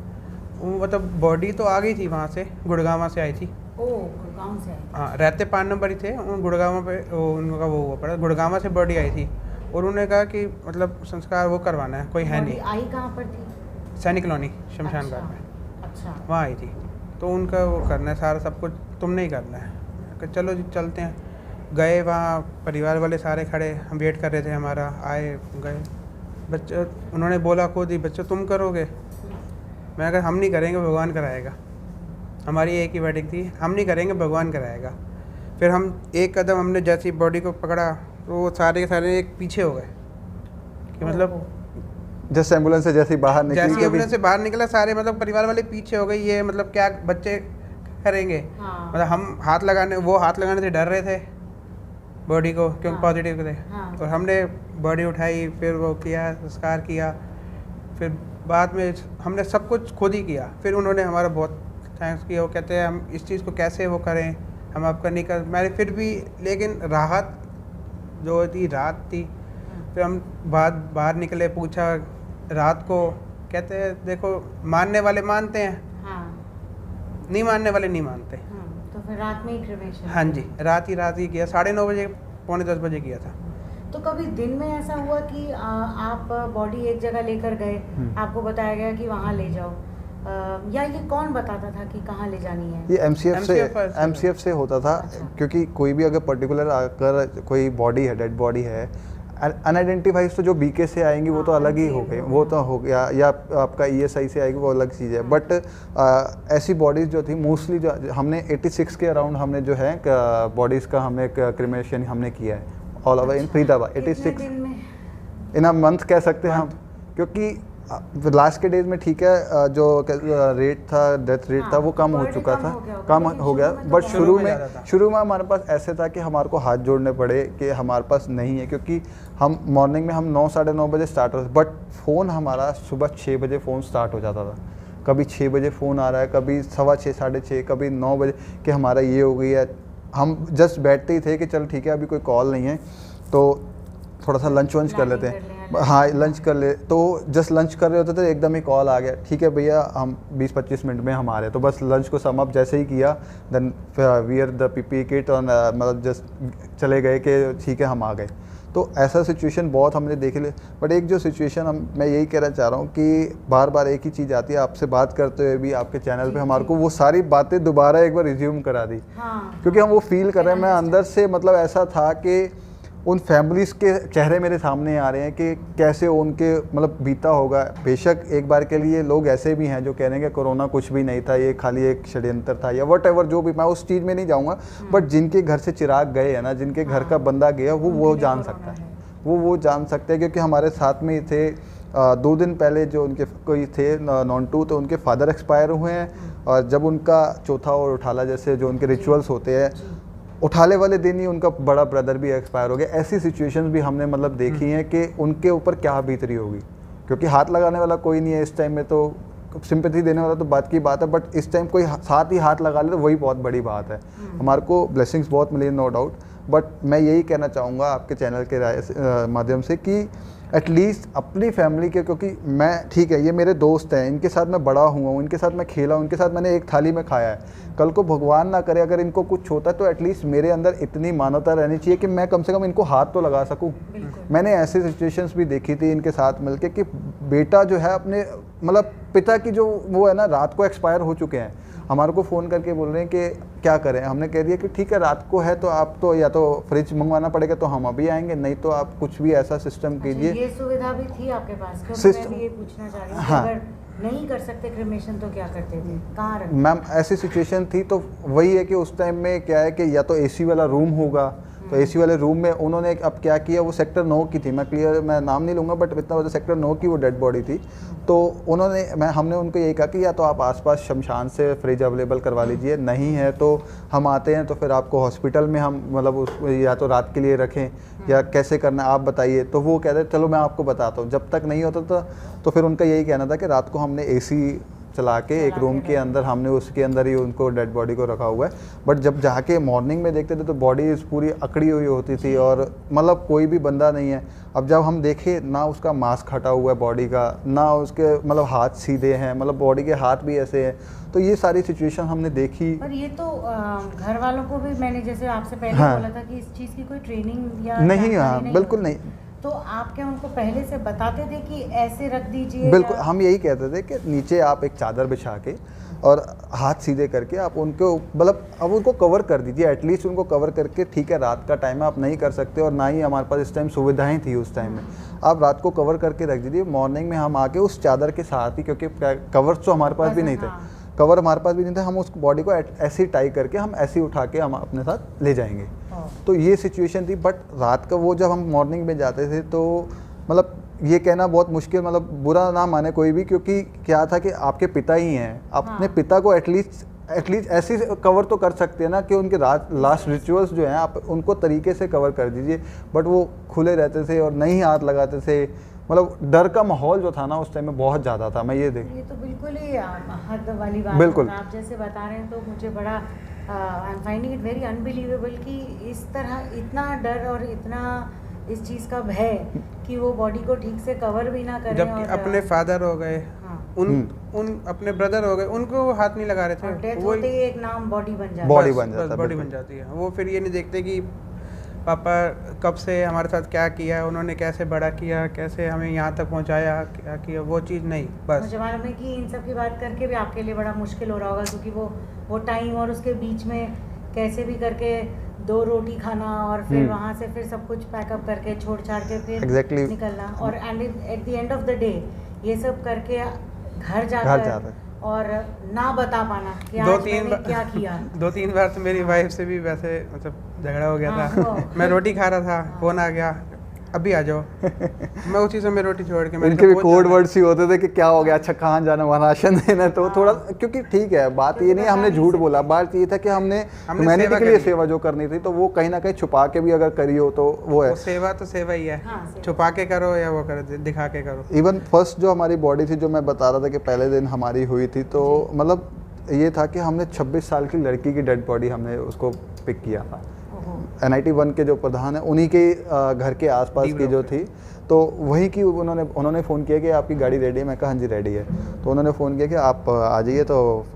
वो मतलब बॉडी तो आ गई थी वहाँ से, गुड़गांव से आई थी। गुड़गांव से? हाँ, रहते 5 नंबर ही थे, गुड़गांव पे उनका वो हुआ पड़ा, गुड़गांव से बॉडी आई थी। और उन्होंने कहा कि मतलब संस्कार वो करवाना है, कोई है नहीं। आई कहाँ पर थी? सैनिक कॉलोनी शमशान घाट में। अच्छा। वहाँ आई थी, तो उनका वो करना है सारा, सब कुछ तुमने ही करना है। कि चलो जी चलते हैं। गए वहाँ, परिवार वाले सारे खड़े, हम वेट कर रहे थे हमारा, आए गए। बच्चे उन्होंने बोला खुद ही, बच्चों तुम करोगे? मैं कहा हम नहीं करेंगे, भगवान कराएगा। हमारी एक ही वेडिंग थी, हम नहीं करेंगे, भगवान कराएगा। फिर हम एक कदम हमने जैसी बॉडी को पकड़ा तो वो सारे के सारे एक पीछे हो गए कि मतलब जैसे एम्बुलेंस से जैसे बाहर निकली, जैसे एम्बुलेंस से बाहर निकला सारे मतलब परिवार वाले पीछे हो गए। ये मतलब क्या बच्चे करेंगे? मतलब हम वो हाथ लगाने से डर रहे थे बॉडी को, क्योंकि पॉजिटिव थे। और हमने बॉडी उठाई, फिर वो किया, संस्कार किया। फिर बाद में हमने सब कुछ खुद ही किया। फिर उन्होंने हमारा बहुत थैंक्स किया। वो कहते हैं हम इस चीज़ को कैसे वो करें, हम आपका नहीं कर। मैंने फिर भी, लेकिन राहत जो थी रात थी। फिर हम बाहर निकले, पूछा रात को, कहते हैं देखो मानने वाले मानते हैं, नहीं मानने वाले नहीं मानते। तो फिर रात में ही क्रिमेशन? हाँ जी, रात ही किया। 9:30 बजे, 9:45 बजे किया था। तो कभी दिन में ऐसा हुआ कि आप बॉडी एक जगह लेकर गए, आपको बताया गया कि वहाँ ले जाओ, या ये कौन बताता था कि कहाँ ले जानी है? ये MCF से होता था। अच्छा। क्योंकि कोई भी अगर पर्टिकुलर अगर कोई बॉडी है, डेड बॉडी है, अनआइडेंटिफाइड, तो जो BK से आएंगी वो तो अलग ही हो गई, वो तो हो गया, या आपका ESI से आएगी वो अलग चीज़ है। बट ऐसी बॉडीज़ जो थी मोस्टली, जो हमने 86 के अराउंड हमने जो है बॉडीज़ का हमने क्रिमेशन हमने किया है all over in Faridabad. 86 in a month कह सकते हैं हम, क्योंकि लास्ट के डेज में ठीक है जो रेट था, डेथ रेट था, वो कम हो चुका था, कम हो गया। बट शुरू में हमारे पास ऐसे था कि हमारे को हाथ जोड़ने पड़े कि हमारे पास नहीं है, क्योंकि हम मॉर्निंग में हम 9 साढ़े 9 बजे स्टार्ट होता, बट फ़ोन हमारा सुबह 6 बजे फ़ोन स्टार्ट हो जाता था। कभी 6 बजे फ़ोन आ रहा है, कभी 6:15 साढ़े 6, कभी 9 बजे कि हमारा ये हो गई है। हम जस्ट बैठते ही थे कि चल ठीक है अभी कोई कॉल नहीं है तो थोड़ा सा लंच वंच कर लेते हैं। हाँ, लंच कर ले, तो जस्ट लंच कर रहे होते थे, एकदम ही कॉल आ गया, ठीक है भैया हम 20-25 मिनट में हम आ रहे हैं। तो बस लंच को सम अप जैसे ही किया, then wear the PPE kit और मतलब जस्ट चले गए कि ठीक है हम आ गए। तो ऐसा सिचुएशन बहुत हमने देख लिया। बट एक जो सिचुएशन मैं यही कहना चाह रहा हूँ कि बार बार एक ही चीज़ आती है, आपसे बात करते हुए भी आपके चैनल पे हमारे को वो सारी बातें दोबारा एक बार रिज्यूम करा दी। क्योंकि हम वो फील कर रहे हैं, मैं अंदर से मतलब ऐसा था कि उन फैमिलीज़ के चेहरे मेरे सामने आ रहे हैं कि कैसे उनके मतलब बीता होगा। बेशक एक बार के लिए लोग ऐसे भी हैं जो कह रहे हैं कि कोरोना कुछ भी नहीं था, ये खाली एक षड्यंत्र था या वट एवर, जो भी, मैं उस चीज़ में नहीं जाऊंगा। बट जिनके घर से चिराग गए हैं ना, जिनके घर का बंदा गया, वो जान सकता है, वो जान सकते हैं। क्योंकि हमारे साथ में ही थे 2 दिन पहले जो उनके कोई थे नॉन-2, तो उनके फादर एक्सपायर हुए हैं। और जब उनका चौथा और उठाला जैसे जो उनके रिचुअल्स होते हैं, उठाले वाले दिन ही उनका बड़ा ब्रदर भी एक्सपायर हो गया। ऐसी सिचुएशंस भी हमने मतलब देखी हैं कि उनके ऊपर क्या बीत रही होगी। क्योंकि हाथ लगाने वाला कोई नहीं है इस टाइम में, तो सिंपैथी देने वाला तो बात की बात है, बट इस टाइम कोई साथ ही हाथ लगा ले तो वही बहुत बड़ी बात है। हमारे को ब्लेसिंग्स बहुत मिली, नो डाउट। बट मैं यही कहना चाहूँगा आपके चैनल के माध्यम से कि एटलीस्ट अपनी फैमिली के, क्योंकि मैं ठीक है, ये मेरे दोस्त हैं, इनके साथ मैं बड़ा हुआ हूँ, इनके साथ मैं खेला हूँ, इनके साथ मैंने एक थाली में खाया है। कल को भगवान ना करे अगर इनको कुछ होता है तो एटलीस्ट मेरे अंदर इतनी मानवता रहनी चाहिए कि मैं कम से कम इनको हाथ तो लगा सकूँ। मैंने ऐसी सिचुएशंस भी देखी थी इनके साथ मिलके कि बेटा जो है अपने मतलब पिता की जो वो है ना, रात को एक्सपायर हो चुके हैं, हमारे को फ़ोन करके बोल रहे हैं कि क्या करें। हमने कह दिया कि ठीक है, रात को है तो आप तो या तो फ्रिज मंगवाना पड़ेगा तो हम अभी आएंगे, नहीं तो आप कुछ भी ऐसा सिस्टम कीजिए। ये सुविधा भी थी आपके पास? क्योंकि मैं भी ये पूछना चाह रही हूँ, हाँ, अगर नहीं कर सकते क्रिमेशन तो क्या करते थे, कहाँ रखते? मैम ऐसी सिचुएशन थी तो वही है कि उस टाइम में क्या है कि या तो एसी वाला रूम होगा, तो एसी वाले रूम में उन्होंने अब क्या किया, वो सेक्टर 9 की थी, मैं नाम नहीं लूँगा, बट इतना बता सेक्टर 9 की वो डेड बॉडी थी। तो हमने उनको यही कहा कि या तो आप आसपास शमशान से फ्रिज अवेलेबल करवा लीजिए, नहीं है तो हम आते हैं तो फिर आपको हॉस्पिटल में हम मतलब या तो रात के लिए रखें या कैसे करना है आप बताइए। तो वो कहते चलो मैं आपको बताता हूँ। जब तक नहीं होता था तो फिर उनका यही कहना था कि रात को हमने एसी चला के एक रूम के अंदर हमने उसके अंदर ही उनको डेड बॉडी को रखा हुआ है। बट जब जाके मॉर्निंग में देखते थे तो बॉडी पूरी अकड़ी हुई होती थी और मतलब कोई भी बंदा नहीं है। अब जब हम देखे ना उसका मास्क हटा हुआ है बॉडी का, ना उसके मतलब हाथ सीधे हैं, मतलब बॉडी के हाथ भी ऐसे हैं। तो ये सारी सिचुएशन हमने देखी। पर ये तो घर वालों को भी मैंने जैसे आपसे पहले बोला था कि इस चीज़ की कोई ट्रेनिंग या नहीं, हाँ बिल्कुल नहीं। तो आप क्या उनको पहले से बताते थे कि ऐसे रख दीजिए? बिल्कुल, हम यही कहते थे कि नीचे आप एक चादर बिछा के और हाथ सीधे करके आप उनको मतलब अब उनको कवर कर दीजिए, एटलीस्ट उनको कवर करके। ठीक है, रात का टाइम है, आप नहीं कर सकते और ना ही हमारे पास इस टाइम सुविधाएं थी उस टाइम में, आप रात को कवर करके रख दीजिए। मॉर्निंग में हम आके उस चादर के साथ ही, क्योंकि कवर्स तो हमारे पास भी नहीं थे, कवर हमारे पास भी नहीं था, हम उस बॉडी को ऐसे ही टाई करके हम ऐसे ही उठा के हम अपने साथ ले जाएंगे। तो ये सिचुएशन थी। बट रात का वो जब हम मॉर्निंग में जाते थे तो मतलब ये कहना बहुत मुश्किल, मतलब बुरा ना माने कोई भी, क्योंकि क्या था कि आपके पिता ही हैं, अपने पिता को एटलीस्ट ऐसी कवर तो कर सकते हैं ना कि उनके लास्ट रिचुअल्स जो हैं आप उनको तरीके से कवर कर दीजिए। बट वो खुले रहते थे और नहीं हाथ लगाते थे, मतलब डर का माहौल जो था ना उस टाइम में बहुत ज़्यादा था। मैं ये तो बिल्कुल ही हद वाली बात बिल्कुल आप जैसे बता रहे हैं तो मुझे बड़ा I am finding it very unbelievable कि इस तरह इतना डर और इतना इस चीज़ का भय कि वो बॉडी को ठीक से कवर भी ना करें। जबकि अपने फादर हो गए, उन अपने ब्रदर हो गए, उनको वो हाथ नहीं लगा रहे थे। डेथ होते ही एक नाम बॉडी बन जाती है, बॉडी बन जाती है। वो फिर ये नहीं देखते कि पापा कब से हमारे साथ क्या किया, उन्होंने कैसे बड़ा किया, कैसे हमें यहाँ तक पहुँचाया, क्या किया, वो चीज़ नहीं। बस मुझे मालूम है कि इन सब की बात करके भी आपके लिए बड़ा मुश्किल हो रहा होगा, क्योंकि वो टाइम और उसके बीच में कैसे भी करके 2 रोटी खाना और फिर वहाँ से फिर सब कुछ पैकअप करके छोड़ छाड़ के फिर निकलना, और at the end of the day ये सब करके घर जाकर और ना बता पाना कि आज मैंने क्या किया। 2-3 बार तो मेरी वाइफ से भी वैसे मतलब झगड़ा हो गया था। मैं रोटी खा रहा था, फोन आ गया, अभी आ जाओ। मैं उसी समय रोटी छोड़ के, इनके भी कोड वर्ड्स ही होते थे कि क्या हो गया, अच्छा कहाँ जाना, वहाँ राशन देना। तो थोड़ा क्योंकि ठीक है, बात ये नहीं हमने झूठ बोला, बात ये था कि हमने ह्यूमैनिटी के लिए सेवा जो करनी थी तो वो कहीं ना कहीं छुपा के भी अगर करी हो तो वो है। सेवा तो सेवा ही है, छुपा के करो या वो करो, दिखा के करो। इवन फर्स्ट जो हमारी बॉडी थी, जो मैं बता रहा था कि पहले दिन हमारी हुई थी, तो मतलब ये था कि हमने 26 साल की लड़की की डेड बॉडी हमने उसको पिक किया था। NIT 1 के जो प्रधान है उन्हीं के घर के आसपास की जो थी, तो वही की उन्होंने फ़ोन किया कि आपकी गाड़ी रेडी है। मैं कहा हाँ जी रेडी है। तो उन्होंने फ़ोन किया कि आप आ जाइए। तो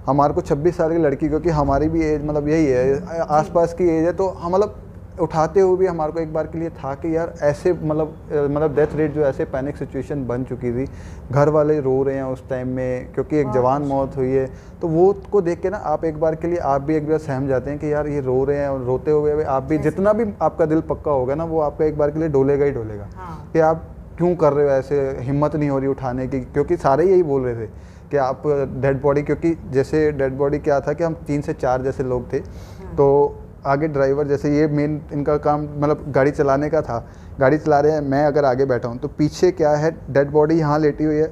हमारे को 26 साल की लड़की, क्योंकि हमारी भी एज मतलब यही है, आसपास की एज है, तो हम मतलब उठाते हुए भी हमारे को एक बार के लिए था कि यार ऐसे मतलब डेथ रेट जो ऐसे पैनिक सिचुएशन बन चुकी थी, घर वाले रो रहे हैं उस टाइम में क्योंकि एक जवान मौत हुई है, तो वो को देख के ना आप एक बार के लिए आप भी एक बार सहम जाते हैं कि यार ये रो रहे हैं, और रोते हुए आप भी जितना भी आपका दिल पक्का होगा ना, वो आपका एक बार के लिए डोलेगा ही डोलेगा कि आप क्यों कर रहे हो ऐसे, हिम्मत नहीं हो रही उठाने की, क्योंकि सारे यही बोल रहे थे कि आप डेड बॉडी, क्योंकि जैसे डेड बॉडी क्या था कि हम 3 से 4 जैसे लोग थे, तो आगे ड्राइवर जैसे ये मेन इनका काम मतलब गाड़ी चलाने का था, गाड़ी चला रहे हैं, मैं अगर आगे बैठा हूँ तो पीछे क्या है डेड बॉडी यहाँ लेटी हुई है,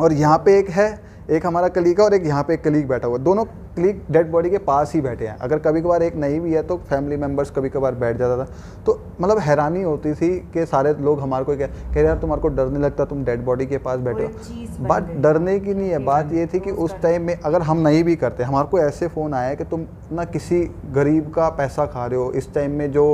और यहाँ पे एक है, एक हमारा कलीग है और एक यहाँ पे एक कलीग बैठा हुआ है, दोनों कलीग डेड बॉडी के पास ही बैठे हैं। अगर कभी कभार एक नहीं भी है तो फैमिली मेम्बर्स कभी कभार बैठ जाता था, तो मतलब हैरानी होती थी कि सारे लोग हमारे को कह रहे यार तुम्हारे को डर नहीं लगता, तुम डेड बॉडी के पास बैठे हो। बात डरने की नहीं है, बात ये थी कि उस टाइम में अगर हम नहीं भी करते, हमारे को ऐसे फ़ोन आया कि तुम ना किसी गरीब का पैसा खा रहे हो, इस टाइम में जो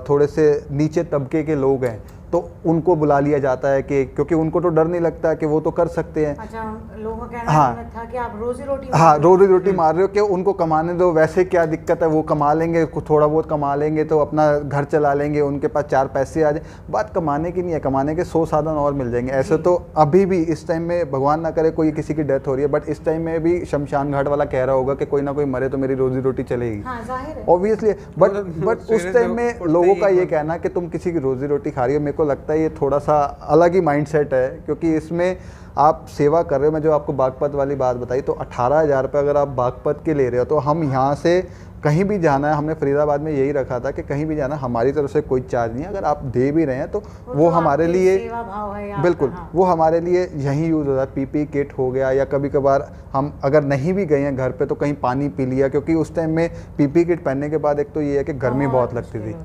थोड़े से नीचे तबके के लोग हैं तो उनको बुला लिया जाता है कि क्योंकि उनको तो डर नहीं लगता कि वो तो कर सकते हैं। अच्छा, लोगों का कहना हाँ था कि आप रोजी रोटी मार रहे हो कि उनको कमाने दो, वैसे क्या दिक्कत है, वो कमा लेंगे, थोड़ा बहुत कमा लेंगे तो अपना घर चला लेंगे, उनके पास 4 पैसे आ जाए। बात कमाने की नहीं है, कमाने के 100 साधन और मिल जाएंगे। ऐसे तो अभी भी इस टाइम में भगवान ना करे कोई किसी की डेथ हो रही है, बट इस टाइम में भी शमशान घाट वाला कह रहा होगा कि कोई ना कोई मरे तो मेरी रोजी रोटी चलेगी, ऑब्वियसली। बट उस टाइम में लोगों का ये कहना कि तुम किसी की रोजी रोटी खा रही हो, मेरे को लगता है ये थोड़ा सा अलग ही माइंडसेट है, क्योंकि इसमें आप सेवा कर रहे हो। मैं जो आपको बागपत वाली बात बताई, तो 18,000 रुपये अगर आप बागपत के ले रहे हो, तो हम यहाँ से कहीं भी जाना है, हमने फरीदाबाद में यही रखा था कि कहीं भी जाना हमारी तरफ से कोई चार्ज नहीं है, अगर आप दे भी रहे हैं तो वो हमारे लिए बिल्कुल वो हमारे लिए यहीं यूज़ होता है। पीपी किट हो गया, या कभी कभार हम अगर नहीं भी गए हैं घर पे तो कहीं पानी पी लिया, क्योंकि उस टाइम में पीपी किट पहनने के बाद एक तो ये है कि गर्मी बहुत लगती थी,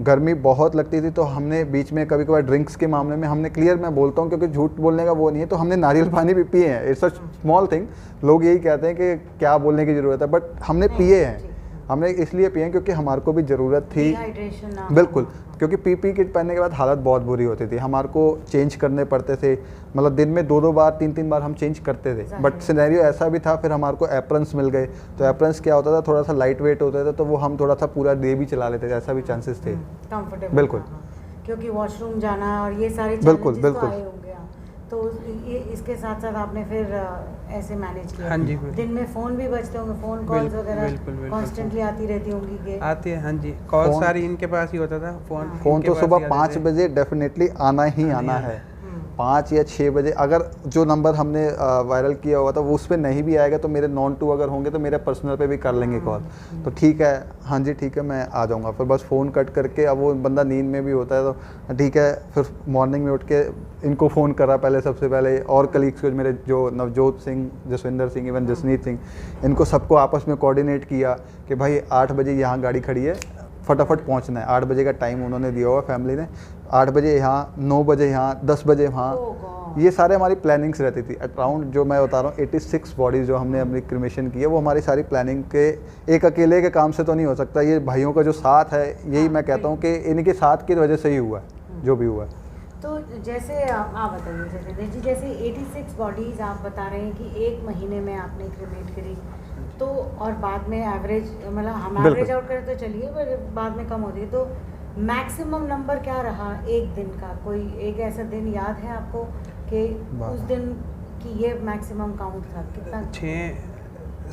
गर्मी बहुत लगती थी, तो हमने बीच में कभी कभार ड्रिंक्स के मामले में हमने क्लियर, मैं बोलता हूँ क्योंकि झूठ बोलने का वो नहीं है, तो हमने नारियल पानी भी पिए हैं। इट्स अ स्मॉल थिंग, लोग यही कहते हैं कि क्या बोलने की ज़रूरत है, बट हमने पिए हैं। हमने इसलिए पिए क्योंकि हमारे को भी ज़रूरत थी, बिल्कुल, क्योंकि पीपी किट पहनने के बाद हालत बहुत बुरी होती थी, हमारे को चेंज करने पड़ते थे, मतलब दिन में 2-2 बार 3-3 बार हम चेंज करते थे। बट सिनेरियो ऐसा भी था, फिर हमारे को एप्रन्स मिल गए, तो एप्रन्स क्या होता था, थोड़ा सा लाइट वेट होता था, तो वो हम थोड़ा सा पूरा डे भी चला लेते थे, ऐसा भी चांसेस थे। बिल्कुल, क्योंकि वॉशरूम जाना और ये सारे बिल्कुल तो ये इसके साथ साथ आपने फिर ऐसे मैनेज किया। हाँ जी, दिन में फ़ोन भी बजते होंगे, फ़ोन कॉल्स वगैरह कॉन्स्टेंटली आती रहती होंगी? आती है, हाँ जी, कॉल सारी इनके पास ही होता था। फ़ोन तो सुबह 5 बजे डेफिनेटली आना ही आना है, 5 या 6 बजे। अगर जो नंबर हमने वायरल किया हुआ था वो उस पर नहीं भी आएगा तो मेरे नॉन टू अगर होंगे तो मेरे पर्सनल पे भी कर लेंगे कॉल, तो ठीक है, हाँ जी ठीक है मैं आ जाऊँगा। फिर बस फ़ोन कट करके, अब वो बंदा नींद में भी होता है तो ठीक है, फिर मॉर्निंग में उठ के इनको फ़ोन करा पहले, सबसे पहले, और कलीग्स को, मेरे जो नवजोत सिंह, जसविंदर सिंह, इवन जसनीत सिंह, इनको सबको आपस में कोऑर्डिनेट किया कि भाई 8 बजे यहाँ गाड़ी खड़ी है, फटाफट पहुँचना है। 8 बजे का टाइम उन्होंने दिया हुआ फैमिली ने, 8 बजे यहाँ, 9 बजे यहाँ, 10 बजे वहाँ, ये सारे हमारी प्लानिंग्स रहती थी। अराउंड जो मैं बता रहा हूँ 86 बॉडीज़ जो हमने अपनी क्रिमेशन की है, वो हमारी सारी प्लानिंग के, एक अकेले के काम से तो नहीं हो सकता, ये भाइयों का जो साथ है, यही मैं कहता हूँ कि इनके साथ की वजह से ही हुआ है जो भी हुआ है। तो जैसे आप बताइए जी, जैसे 86 बॉडीज़ आप बता रहे हैं कि 1 महीने में आपने क्रिमेट करी, तो और बाद में एवरेज, मतलब हम एवरेज आउट करें तो चलिए, पर बाद में कम होती है, तो मैक्सिमम नंबर क्या रहा एक दिन का? कोई एक ऐसा दिन याद है आपको कि उस दिन की ये मैक्सिमम काउंट था? कितना?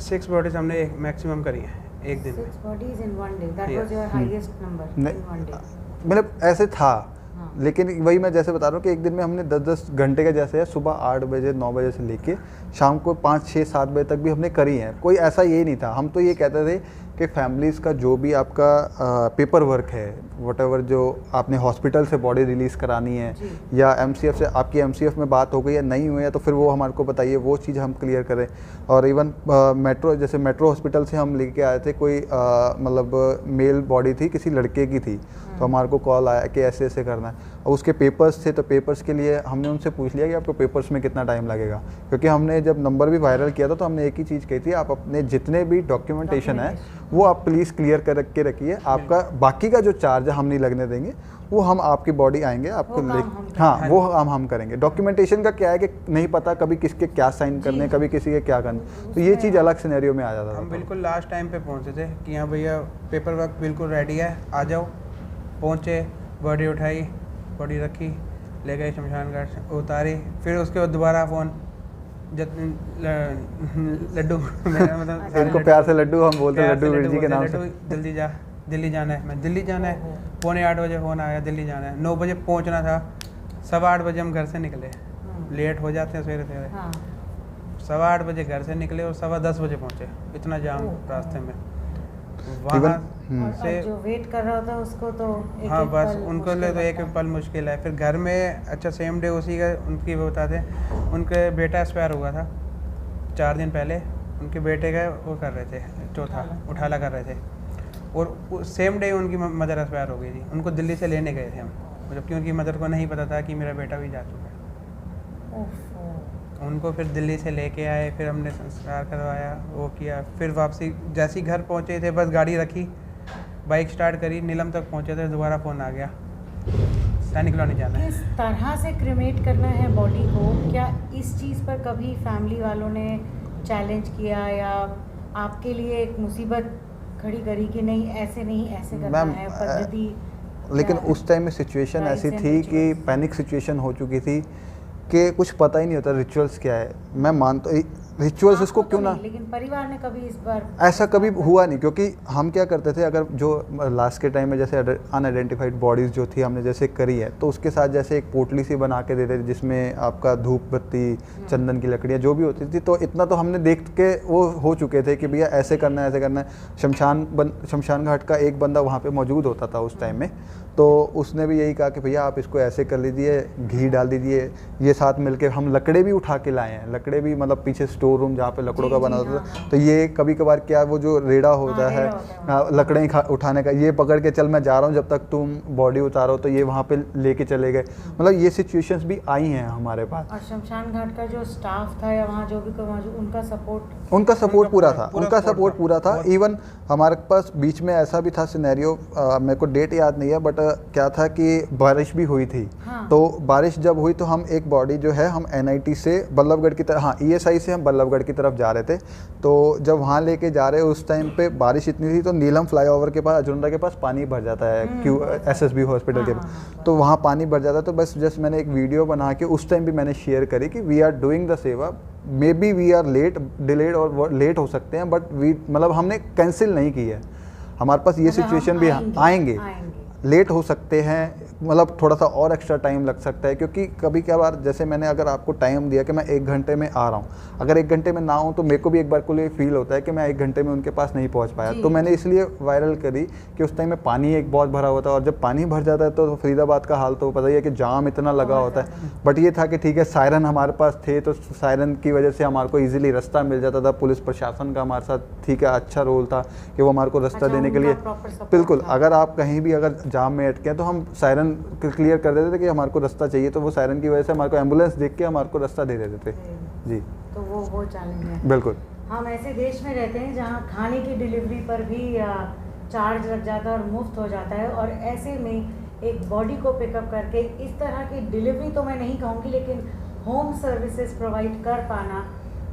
6 बॉडीज़ हमने एक मैक्सिमम करी है एक दिन। 6 bodies in 1 day, that was your highest number in 1 day? मतलब ऐसे था, लेकिन वही मैं जैसे बता रहा हूँ कि एक दिन में हमने 10-10 घंटे का जैसे है, सुबह 8 बजे 9 बजे से लेके शाम को 5-6-7 बजे तक भी हमने करी हैं। कोई ऐसा ये नहीं था, हम तो ये कहते थे कि फैमिलीज़ का जो भी आपका पेपर वर्क है, व्हाटएवर जो आपने हॉस्पिटल से बॉडी रिलीज़ करानी है या एमसीएफ से आपकी एमसीएफ में बात हो गई या नहीं हुई है, तो फिर वो हमारे को बताइए, वो चीज़ हम क्लियर करें। और इवन मेट्रो, जैसे मेट्रो हॉस्पिटल से हम लेके आए थे, कोई मतलब मेल बॉडी थी, किसी लड़के की थी, तो हमारे को कॉल आया कि ऐसे ऐसे करना है, और उसके पेपर्स थे, तो पेपर्स के लिए हमने उनसे पूछ लिया कि आपको पेपर्स में कितना टाइम लगेगा, क्योंकि हमने जब नंबर भी वायरल किया था तो हमने एक ही चीज़ कही थी, आप अपने जितने भी डॉक्यूमेंटेशन है वो आप प्लीज़ क्लियर कर के रखिए, आपका बाकी का जो चार्ज है हम नहीं लगने देंगे, वो हम आपकी बॉडी आएंगे आपको ले, हाँ वो हम करेंगे। डॉक्यूमेंटेशन का क्या है कि नहीं पता कभी किसके क्या साइन करने, कभी किसी के क्या करने, तो ये चीज़ अलग सिनेरियो में आ जाता था। हम बिल्कुल लास्ट टाइम पे पहुंचे थे कि हाँ भैया पेपर वर्क बिल्कुल रेडी है, आ जाओ, पहुँचे, बॉडी उठाई, बॉडी रखी, ले गए शमशान घाट, उतारी, फिर उसके बाद दोबारा फ़ोन लड्डू मेरा मतलब इनको प्यार से लड्डू हम बोलते हैं, लड्डू वीर जी के नाम से। जल्दी जा, दिल्ली जाना है, मैं दिल्ली जाना है, 7:45 बजे फ़ोन आया, दिल्ली जाना है, 9 बजे पहुंचना था, 8:15 बजे हम घर से निकले, लेट हो जाते हैं सवेरे सवेरे, 8:15 बजे घर से निकले और 10:15 बजे पहुंचे, इतना जाम रास्ते में। वहाँ से जो वेट कर रहा होता है उसको तो हाँ बस उनको लिए तो एक पल मुश्किल है। फिर घर में अच्छा सेम डे उसी का उनकी वो बताते, उनके बेटा एक्सपायर हुआ था 4 दिन पहले, उनके बेटे का वो कर रहे थे, चौथा उठाला कर रहे थे, और सेम डे उनकी मदर एक्सपायर हो गई थी। उनको दिल्ली से लेने गए थे हम, जबकि उनकी मदर को नहीं पता था कि मेरा बेटा भी जा चुका है। उनको फिर दिल्ली से लेके आए, फिर हमने संस्कार करवाया, वो किया, फिर वापसी जैसे ही घर पहुँचे थे बस गाड़ी रखी, बाइक स्टार्ट करी, नीलम तक पहुँचे थे, दोबारा फ़ोन आ गया, सैनिक कॉलोनी जाना है। किस तरह से क्रिमेट करना है बॉडी को, क्या इस चीज़ पर कभी फैमिली वालों ने चैलेंज किया या आपके लिए एक मुसीबत खड़ी करी कि नहीं ऐसे नहीं, ऐसे करना है पद्धति? लेकिन उस टाइम में सिचुएशन ऐसी थी कि पैनिक सिचुएशन हो चुकी थी कि कुछ पता ही नहीं होता रिचुअल्स क्या है। मैं मानता रिचुअल्स इसको क्यों ना, लेकिन परिवार ने कभी इस बार ऐसा कभी हुआ नहीं, क्योंकि हम क्या करते थे, अगर जो लास्ट के टाइम में जैसे अनआइडेंटिफाइड बॉडीज़ जो थी हमने जैसे करी है, तो उसके साथ जैसे एक पोटली सी बना के देते थे जिसमें आपका धूप बत्ती, चंदन की लकड़ियाँ जो भी होती थी, तो इतना तो हमने देख के वो हो चुके थे कि भैया ऐसे करना है, ऐसे करना है। शमशान घाट का एक बंदा वहाँ पर मौजूद होता था उस टाइम में, तो उसने भी यही कहा कि भैया आप इसको ऐसे कर लीजिए, घी डाल दीजिए, ये साथ मिलके हम लकड़े भी उठा के लाए हैं, लकड़े भी मतलब पीछे स्टोर रूम जहाँ पे लकड़ों का बना होता था, तो ये कभी कभार क्या वो जो रेड़ा होता है लकड़े उठाने का, ये पकड़ के चल मैं जा रहा हूँ जब तक तुम बॉडी उतारो, तो ये वहाँ पे लेके चले गए। मतलब ये सिचुएशंस भी आई हैं हमारे पास। और शमशान घाट का जो स्टाफ था या वहाँ जो भी उनका सपोर्ट पूरा था, उनका सपोर्ट पूरा था। इवन हमारे पास बीच में ऐसा भी था सिनेरियो, मेरे को डेट याद नहीं है, बट क्या था कि बारिश भी हुई थी। हाँ। तो बारिश जब हुई तो हम एक बॉडी जो है हम NIT से बल्लभगढ़ की तरफ, हाँ ESI से हम बल्लभगढ़ की तरफ जा रहे थे। तो जब वहाँ लेके जा रहे उस टाइम पे बारिश इतनी थी, तो नीलम फ्लाईओवर के पास, अजुंडा के पास पानी भर जाता है SSB हॉस्पिटल के पास, तो वहाँ पानी भर जाता है। तो बस जस्ट मैंने एक वीडियो बना के उस टाइम भी मैंने शेयर करी कि वी आर डूइंग द सेवा, may be we are late, delayed और लेट हो सकते हैं, बट वी मतलब हमने कैंसिल नहीं की है। हमारे पास ये सिचुएशन भी आएंगे, लेट हो सकते हैं, मतलब थोड़ा सा और एक्स्ट्रा टाइम लग सकता है, क्योंकि कभी कभार जैसे मैंने अगर आपको टाइम दिया कि मैं 1 घंटे में आ रहा हूँ, अगर 1 घंटे में ना हूँ तो मेरे को भी एक बार को लिए फील होता है कि मैं 1 घंटे में उनके पास नहीं पहुँच पाया। तो मैंने इसलिए वायरल करी कि उस टाइम में पानी एक बहुत भरा होता है, और जब पानी भर जाता है तो फरीदाबाद का हाल तो पता ही है कि जाम इतना लगा होता है। बट ये था कि ठीक है, सायरन हमारे पास थे, तो सायरन की वजह से हमारे को ईजिली रास्ता मिल जाता था। पुलिस प्रशासन का हमारे साथ ठीक है अच्छा रोल था कि वो हमारे को रास्ता देने के लिए, बिल्कुल अगर आप कहीं भी अगर जाम में अटके तो हम सायरन क्लियर कर देते थे कि हमारे को रास्ता चाहिए, तो वो सायरन की वजह से हमारे को एम्बुलेंस देख के हमारे को रास्ता दे देते थे। जी, तो वो चैलेंज है। बिल्कुल। हम ऐसे देश में रहते हैं जहाँ खाने की डिलीवरी पर भी चार्ज लग जाता है और मुफ्त हो जाता है, और ऐसे में एक बॉडी को पिकअप करके इस तरह की डिलीवरी तो मैं नहीं कहूँगी, लेकिन होम सर्विसेज प्रोवाइड कर पाना,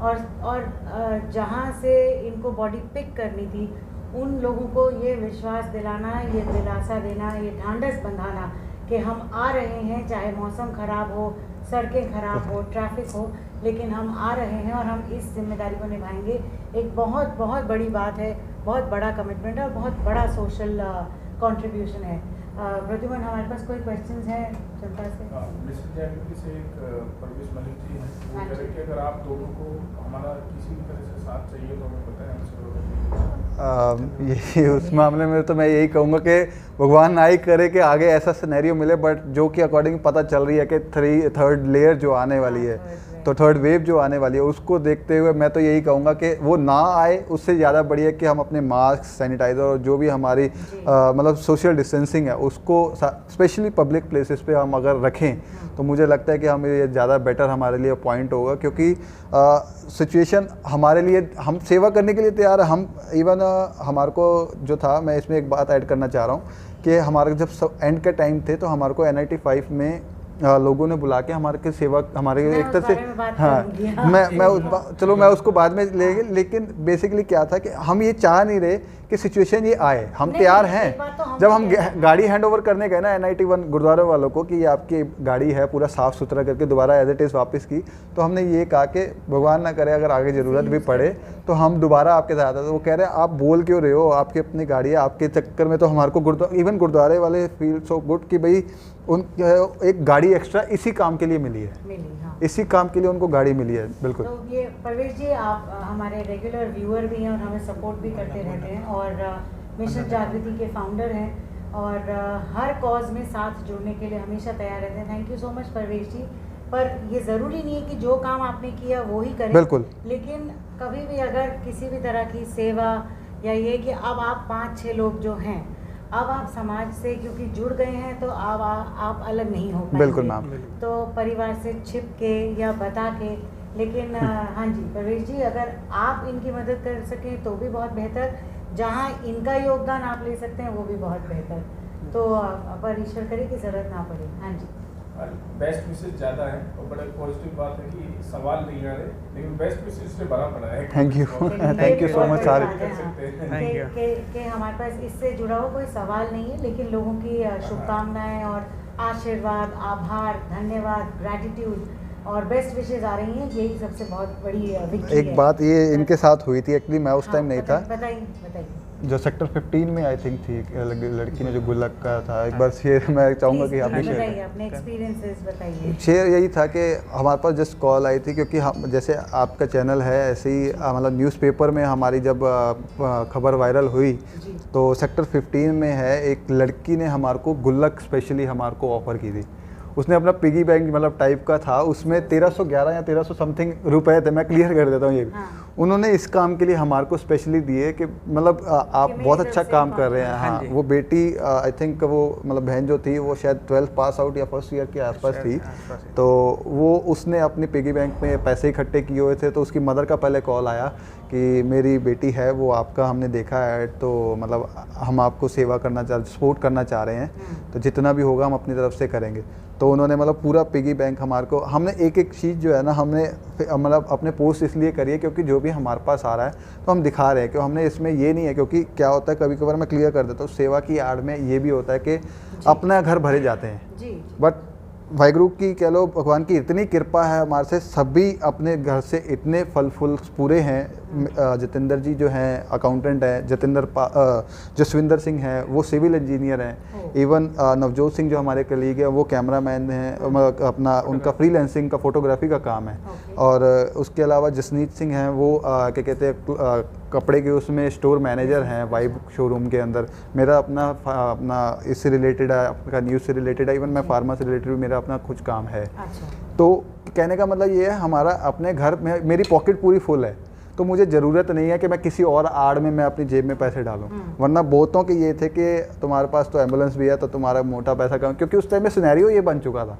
और जहाँ से इनको बॉडी पिक करनी थी उन लोगों को ये विश्वास दिलाना, ये दिलासा देना, ये ढांढस बंधाना कि हम आ रहे हैं, चाहे मौसम ख़राब हो, सड़कें ख़राब हो, ट्रैफिक हो, लेकिन हम आ रहे हैं और हम इस जिम्मेदारी को निभाएंगे। एक बहुत बहुत बड़ी बात है, बहुत बड़ा कमिटमेंट है और बहुत बड़ा सोशल कंट्रीब्यूशन है। प्रद्युमन, हमारे पास कोई क्वेश्चंस हैं जनता से? से एक परवेश मलिक जी हैं, वो कह रहे कि अगर आप दोनों को हमारा किसी भी तरह से साथ चाहिए तो हमें बताएं, ये उस मामले में तो मैं यही कहूँगा कि भगवान ना ही करे कि आगे ऐसा सिनेरियो मिले, बट जो कि अकॉर्डिंग पता चल रही है कि थर्ड लेयर जो आने वाली है, तो थर्ड वेव जो आने वाली है, उसको देखते हुए मैं तो यही कहूँगा कि वो ना आए, उससे ज़्यादा बढ़िया कि हम अपने मास्क, सैनिटाइज़र और जो भी हमारी मतलब सोशल डिस्टेंसिंग है उसको स्पेशली पब्लिक प्लेसेस पे हम अगर रखें, तो मुझे लगता है कि हमें ये ज़्यादा बेटर हमारे लिए पॉइंट होगा। क्योंकि सिचुएशन हमारे लिए, हम सेवा करने के लिए तैयार है। हम इवन हमारे को जो था, मैं इसमें एक बात ऐड करना चाह रहा हूँ कि हमारे जब एंड के टाइम थे तो हमारे को NIT 5 में लोगों ने बुला के हमारे के सेवा हमारे मैं एक उस तरह से बारे में बात हाँ करूंगी, चलो मैं उसको बाद में लेंगे, लेकिन बेसिकली क्या था कि हम ये चाह नहीं रहे कि सिचुएशन ये आए, हम नहीं, तैयार नहीं, हैं। एक बात तो हम जब हम भी हैं। गाड़ी हैंड ओवर करने गए ना NIT 1 गुरुद्वारे वालों को कि ये आपकी गाड़ी है, पूरा साफ़ सुथरा करके दोबारा एज इट इज़ वापस की, तो हमने ये कहा कि भगवान ना करे अगर आगे ज़रूरत भी पड़े तो हम दोबारा आपके साथ आते। तो वो कह रहे हैं आप बोल क्यों रहे हो, आपकी अपनी गाड़ी है, आपके चक्कर में तो हमारे को इवन गुरुद्वारे वाले फील सो गुड कि भाई उन एक गाड़ी एक्स्ट्रा इसी काम के लिए मिली है, हाँ। इसी काम के लिए उनको गाड़ी मिली है। बिल्कुल। तो ये परवेश जी आप हमारे रेगुलर व्यूअर भी हैं और हमें सपोर्ट भी करते रहते हैं और मिशन जागृति के फाउंडर हैं और हर कॉज में साथ जुड़ने के लिए हमेशा तैयार रहते हैं। थैंक यू सो मच परवेश जी। पर ये ज़रूरी नहीं है कि जो काम आपने किया वो ही करें, बिल्कुल। लेकिन कभी भी अगर किसी भी तरह की सेवा या ये कि अब आप 5-6 लोग जो हैं, अब आप समाज से क्योंकि जुड़ गए हैं तो अब आप अलग नहीं हो पाएंगे। बिल्कुल मैम। तो परिवार से छिप के या बता के, लेकिन हाँ जी परवेश जी, अगर आप इनकी मदद कर सकें तो भी बहुत बेहतर, जहाँ इनका योगदान आप ले सकते हैं वो भी बहुत बेहतर। तो पर ईश्वर करे कि ज़रूरत ना पड़े। हाँ जी। बेस्ट विशेष ज़्यादा है और बड़ा पॉजिटिव बात है कि सवाल नहीं आ रहे, लेकिन बेस्ट विशेष से भरा पड़ा है। Thank you thank you so much सारे। Thank you. कि हमारे पास इससे जुड़ा हुआ कोई सवाल नहीं है, लेकिन लोगों की शुभकामनाएं और आशीर्वाद, आभार, धन्यवाद, ग्रैटिट्यूड और बेस्ट विशेज आ रही हैं, यही सबसे बहुत बड़ी विक्ट्री है। एक बात ये इनके साथ हुई थी, एक्चुअली मैं उस टाइम नहीं था, बताइए। जो सेक्टर 15 में आई थिंक थी लड़की ने जो गुल्लक का था, एक बार शेयर मैं चाहूँगा कि आप भी शेयर बताइए अपने एक्सपीरियंसेस बताइए। शेयर यही था कि हमारे पास जस्ट कॉल आई थी, क्योंकि हम जैसे आपका चैनल है ऐसे ही मतलब न्यूज़पेपर में हमारी जब खबर वायरल हुई तो सेक्टर 15 में है एक लड़की ने हमारे को गुल्लक स्पेशली हमारे को ऑफ़र की थी। उसने अपना पिगी बैंक मतलब टाइप का था, उसमें 1311 या 1300 समथिंग रुपए थे, मैं क्लियर कर देता हूँ ये भी। उन्होंने इस काम के लिए हमारे को स्पेशली दिए कि मतलब आप बहुत अच्छा काम कर रहे हैं। हाँ, वो बेटी आई थिंक वो मतलब बहन जो थी वो शायद 12th पास आउट या फर्स्ट ईयर के आसपास थी, तो वो उसने अपनी पिगी बैंक में पैसे इकट्ठे किए हुए थे। तो उसकी मदर का पहले कॉल आया कि मेरी बेटी है वो आपका हमने देखा है, तो मतलब हम आपको सेवा करना सपोर्ट करना चाह रहे हैं, तो जितना भी होगा हम अपनी तरफ से करेंगे। तो उन्होंने मतलब पूरा पिगी बैंक हमारे को, हमने एक एक चीज़ जो है ना हमने मतलब अपने पोस्ट इसलिए करी है क्योंकि जो भी हमारे पास आ रहा है तो हम दिखा रहे हैं कि हमने इसमें ये नहीं है, क्योंकि क्या होता है कभी कभार मैं क्लियर कर देता हूँ, सेवा की आड़ में ये भी होता है कि अपना घर भरे जाते हैं, बट वाहिगुरु की कह लो भगवान की इतनी कृपा है हमारे से, सभी अपने घर से इतने फल फूल पूरे हैं। जितेंद्र जी जो हैं अकाउंटेंट हैं, जसविंदर सिंह हैं वो सिविल इंजीनियर हैं, इवन नवजोत सिंह जो हमारे कलीग हैं वो कैमरामैन हैं, अपना उनका फ्रीलांसिंग का फोटोग्राफी का काम है। और उसके अलावा जसनीत सिंह हैं वो क्या कहते हैं कपड़े के उसमें स्टोर मैनेजर हैं वाइब शोरूम के अंदर। मेरा अपना इससे रिलेटेड है, आपका न्यूज़ से रिलेटेड है, इवन मैं फार्मा से रिलेटेड मेरा अपना कुछ काम है। तो कहने का मतलब ये है हमारा अपने घर में मेरी पॉकेट पूरी फुल है, तो मुझे ज़रूरत नहीं है कि मैं किसी और आड़ में मैं अपनी जेब में पैसे डालूं। वरना बहुतों के ये थे कि तुम्हारे पास तो एम्बुलेंस भी है तो तुम्हारा मोटा पैसा कम, क्योंकि उस टाइम में सिनेरियो ये बन चुका था।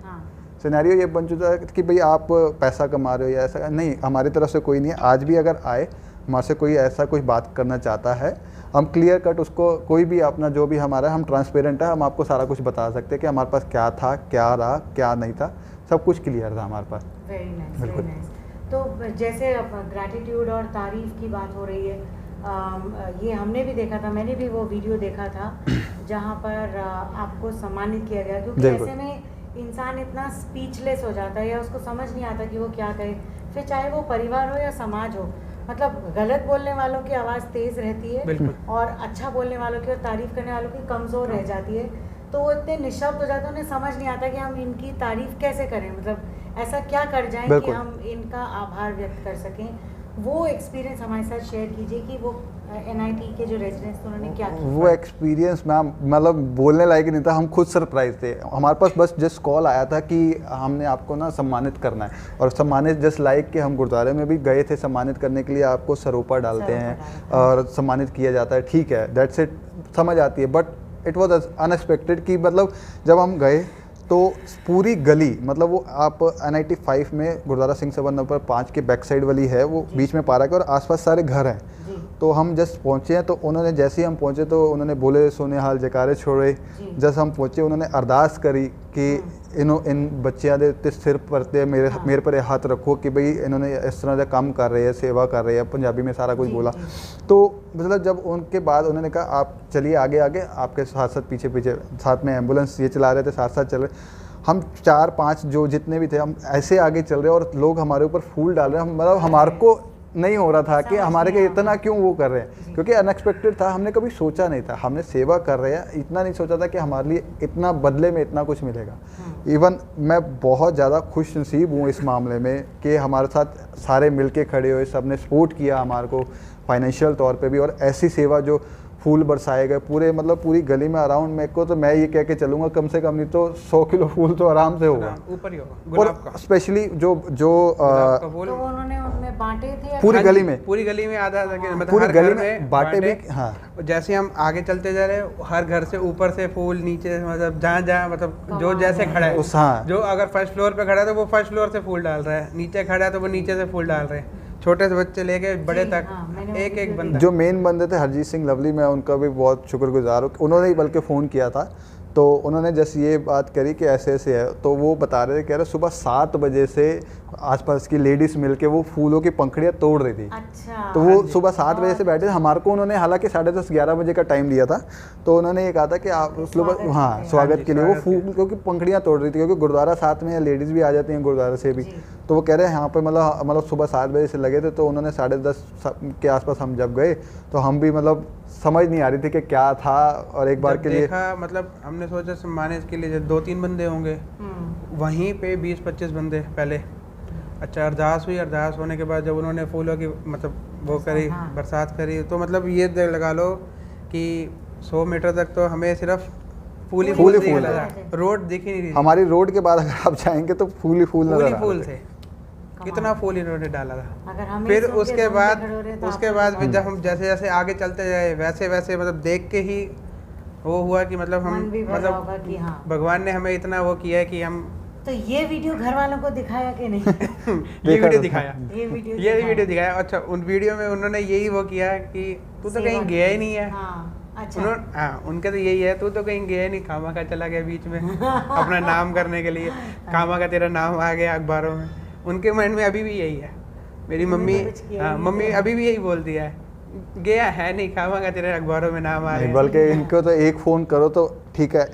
सिनेरियो ये बन चुका है कि भाई आप पैसा कमा रहे हो या ऐसा नहीं, हमारी तरफ से कोई नहीं है। आज भी अगर आए हमारे से कोई ऐसा कोई बात करना चाहता है, हम क्लियर कट उसको कोई भी अपना जो भी हमारा, हम ट्रांसपेरेंट है, हम आपको सारा कुछ बता सकते हैं कि हमारे पास क्या था, क्या रहा, क्या नहीं था, सब कुछ क्लियर था हमारे पास। Very nice, very nice. तो जैसे ग्रैटिट्यूड और तारीफ़ की बात हो रही है, ये हमने भी देखा था, मैंने भी वो वीडियो देखा था जहाँ पर आपको सम्मानित किया गया, क्योंकि ऐसे में इंसान इतना स्पीचलेस हो जाता है या उसको समझ नहीं आता कि वो क्या करे, फिर चाहे वो परिवार हो या समाज हो। मतलब गलत बोलने वालों की आवाज़ तेज़ रहती है और अच्छा बोलने वालों की और तारीफ़ करने वालों की कमज़ोर रह जाती है। तो वो इतने निःशब्द हो जाते हैं, उन्हें समझ नहीं आता कि हम इनकी तारीफ़ कैसे करें, मतलब ऐसा क्या कर जाएं कि हम इनका आभार व्यक्त कर सकें। वो एक्सपीरियंस हमारे साथ शेयर कीजिए कि वो NIT के जो रेजिडेंट्स थे उन्होंने क्या किया। वो एक्सपीरियंस मैम मतलब बोलने लायक नहीं था, हम खुद सरप्राइज थे। हमारे पास बस जस्ट कॉल आया था कि हमने आपको ना सम्मानित करना है, और सम्मानित जस्ट लाइक कि हम गुरुद्वारे में भी गए थे सम्मानित करने के लिए, आपको सरोपा डालते हैं और सम्मानित किया जाता है, ठीक है, दैट्स इट, समझ आती है। बट इट वॉज अनएक्सपेक्टेड कि मतलब जब हम गए तो पूरी गली, मतलब वो आप NIT 5 में गुरुद्वारा सिंह सभा नंबर 5 के बैक साइड वाली है, वो बीच में पार्क है और आसपास सारे घर हैं, तो हम जस्ट पहुँचे हैं, तो उन्होंने जैसे ही हम पहुँचे तो उन्होंने बोले सोने हाल जयकारे छोड़े। जस्ट हम पहुँचे उन्होंने अरदास करी कि इन बच्चों के सिर पर ते मेरे पर हाथ रखो कि भाई इन्होंने इस तरह से काम कर रहे हैं, सेवा कर रहे हैं, पंजाबी में सारा कुछ बोला। तो मतलब जब उनके बाद उन्होंने कहा आप चलिए आगे आगे, आपके साथ साथ पीछे पीछे साथ में एम्बुलेंस ये चला रहे थे, साथ साथ चल रहे। हम 4-5 जो जितने भी थे हम ऐसे आगे चल रहे और लोग हमारे ऊपर फूल डाल रहे हैं। मतलब हमारे को नहीं हो रहा था कि हमारे के इतना क्यों वो कर रहे हैं, क्योंकि अनएक्सपेक्टेड था, हमने कभी सोचा नहीं था। हमने सेवा कर रहे हैं, इतना नहीं सोचा था कि हमारे लिए इतना बदले में इतना कुछ मिलेगा। इवन मैं बहुत ज़्यादा खुश नसीब हूँ इस मामले में कि हमारे साथ सारे मिल के खड़े हुए, सब ने सपोर्ट किया हमारे को फाइनेंशियल तौर पे भी, और ऐसी सेवा जो फूल बरसाए गए पूरे मतलब पूरी गली में अराउंड। मेरे को तो मैं ये कह के चलूँगा कम से कम नहीं तो 100 किलो फूल तो आराम से होगा, ऊपर ही होगा गुलाब का। और स्पेशली जो तो उन्होंने उनमें बांटे थे पूरी गली में, पूरी गली में आधा मतलब पूरी हर गली घर में बांटे भी। हाँ, जैसे हम आगे चलते जा रहे हैं, हर घर से ऊपर से फूल, नीचे मतलब जहाँ जहाँ मतलब जो जैसे खड़ा है, हाँ, जो अगर फर्स्ट फ्लोर पे खड़ा है तो वो फर्स्ट फ्लोर से फूल डाल रहा है, नीचे खड़ा है तो वो नीचे से फूल डाल रहे हैं, छोटे से बच्चे लेके बड़े तक एक एक बंदा। जो मेन बंदे थे हरजीत सिंह लवली, मैं उनका भी बहुत शुक्रगुजार हूँ। उन्होंने ही बल्कि फ़ोन किया था, तो उन्होंने जैसे ये बात करी कि ऐसे ऐसे है, तो वो बता रहे थे, कह रहे सुबह 7 बजे से आसपास की लेडीज़ मिलके वो फूलों की पंखड़ियाँ तोड़ रही थी। अच्छा। तो वो सुबह 7 बजे से बैठे थे। हमारे को उन्होंने हालांकि 10:30-11 बजे का टाइम दिया था, तो उन्होंने ये कहा था कि आप उस लोग हाँ स्वागत के लिए वो फूल क्योंकि पंखड़ियाँ तोड़ रही थी, क्योंकि गुरुद्वारा साथ में लेडीज़ भी आ जाती हैं गुरुद्वारा से भी। तो वो कह रहे हैं यहाँ पे मतलब सुबह 7 बजे से लगे थे, तो उन्होंने 10:30 के आसपास हम जब गए तो हम भी मतलब समझ नहीं आ रही थी कि क्या था। और एक बार के लिए देखा मतलब हमने सोचा सम्माने के लिए 2-3 बंदे होंगे, वहीं पे 20-25 बंदे पहले। अच्छा, अरदास हुई, अरदास होने के बाद जब उन्होंने फूलों की मतलब वो करी, बरसात करी, तो मतलब ये लगा लो कि 100 मीटर तक तो हमें सिर्फ फूल ही फूल रोड दिख ही नहीं रही। हमारी रोड के बाद अगर आप जाएंगे तो फूल ही फूल नजर आ फूल थे, कितना फूल इन्होंने डाला था। फिर उसके बाद फिर जब हम जैसे जैसे आगे चलते जाए वैसे वैसे मतलब देख के ही वो हुआ कि मतलब हम मतलब भगवान ने हमें इतना वो किया है कि हम। तो ये वीडियो घर वालों को दिखाया कि नहीं? ये वीडियो दिखाया, ये वीडियो दिखाया। अच्छा, उन वीडियो में उन्होंने यही वो किया कि तू तो कहीं गया ही नहीं है। अच्छा, उनका तो यही है, तू तो कहीं गया नहीं, कामा का चला गया बीच में अपना नाम करने के लिए, कामा का तेरा नाम आ गया अखबारों में। उनके माइंड में अभी भी यही है। मेरी मम्मी मम्मी अभी भी यही बोलती है, गया है नहीं, कामा का तेरे अखबारों में नाम आ गया। बल्कि इनको तो एक फ़ोन करो तो ठीक है,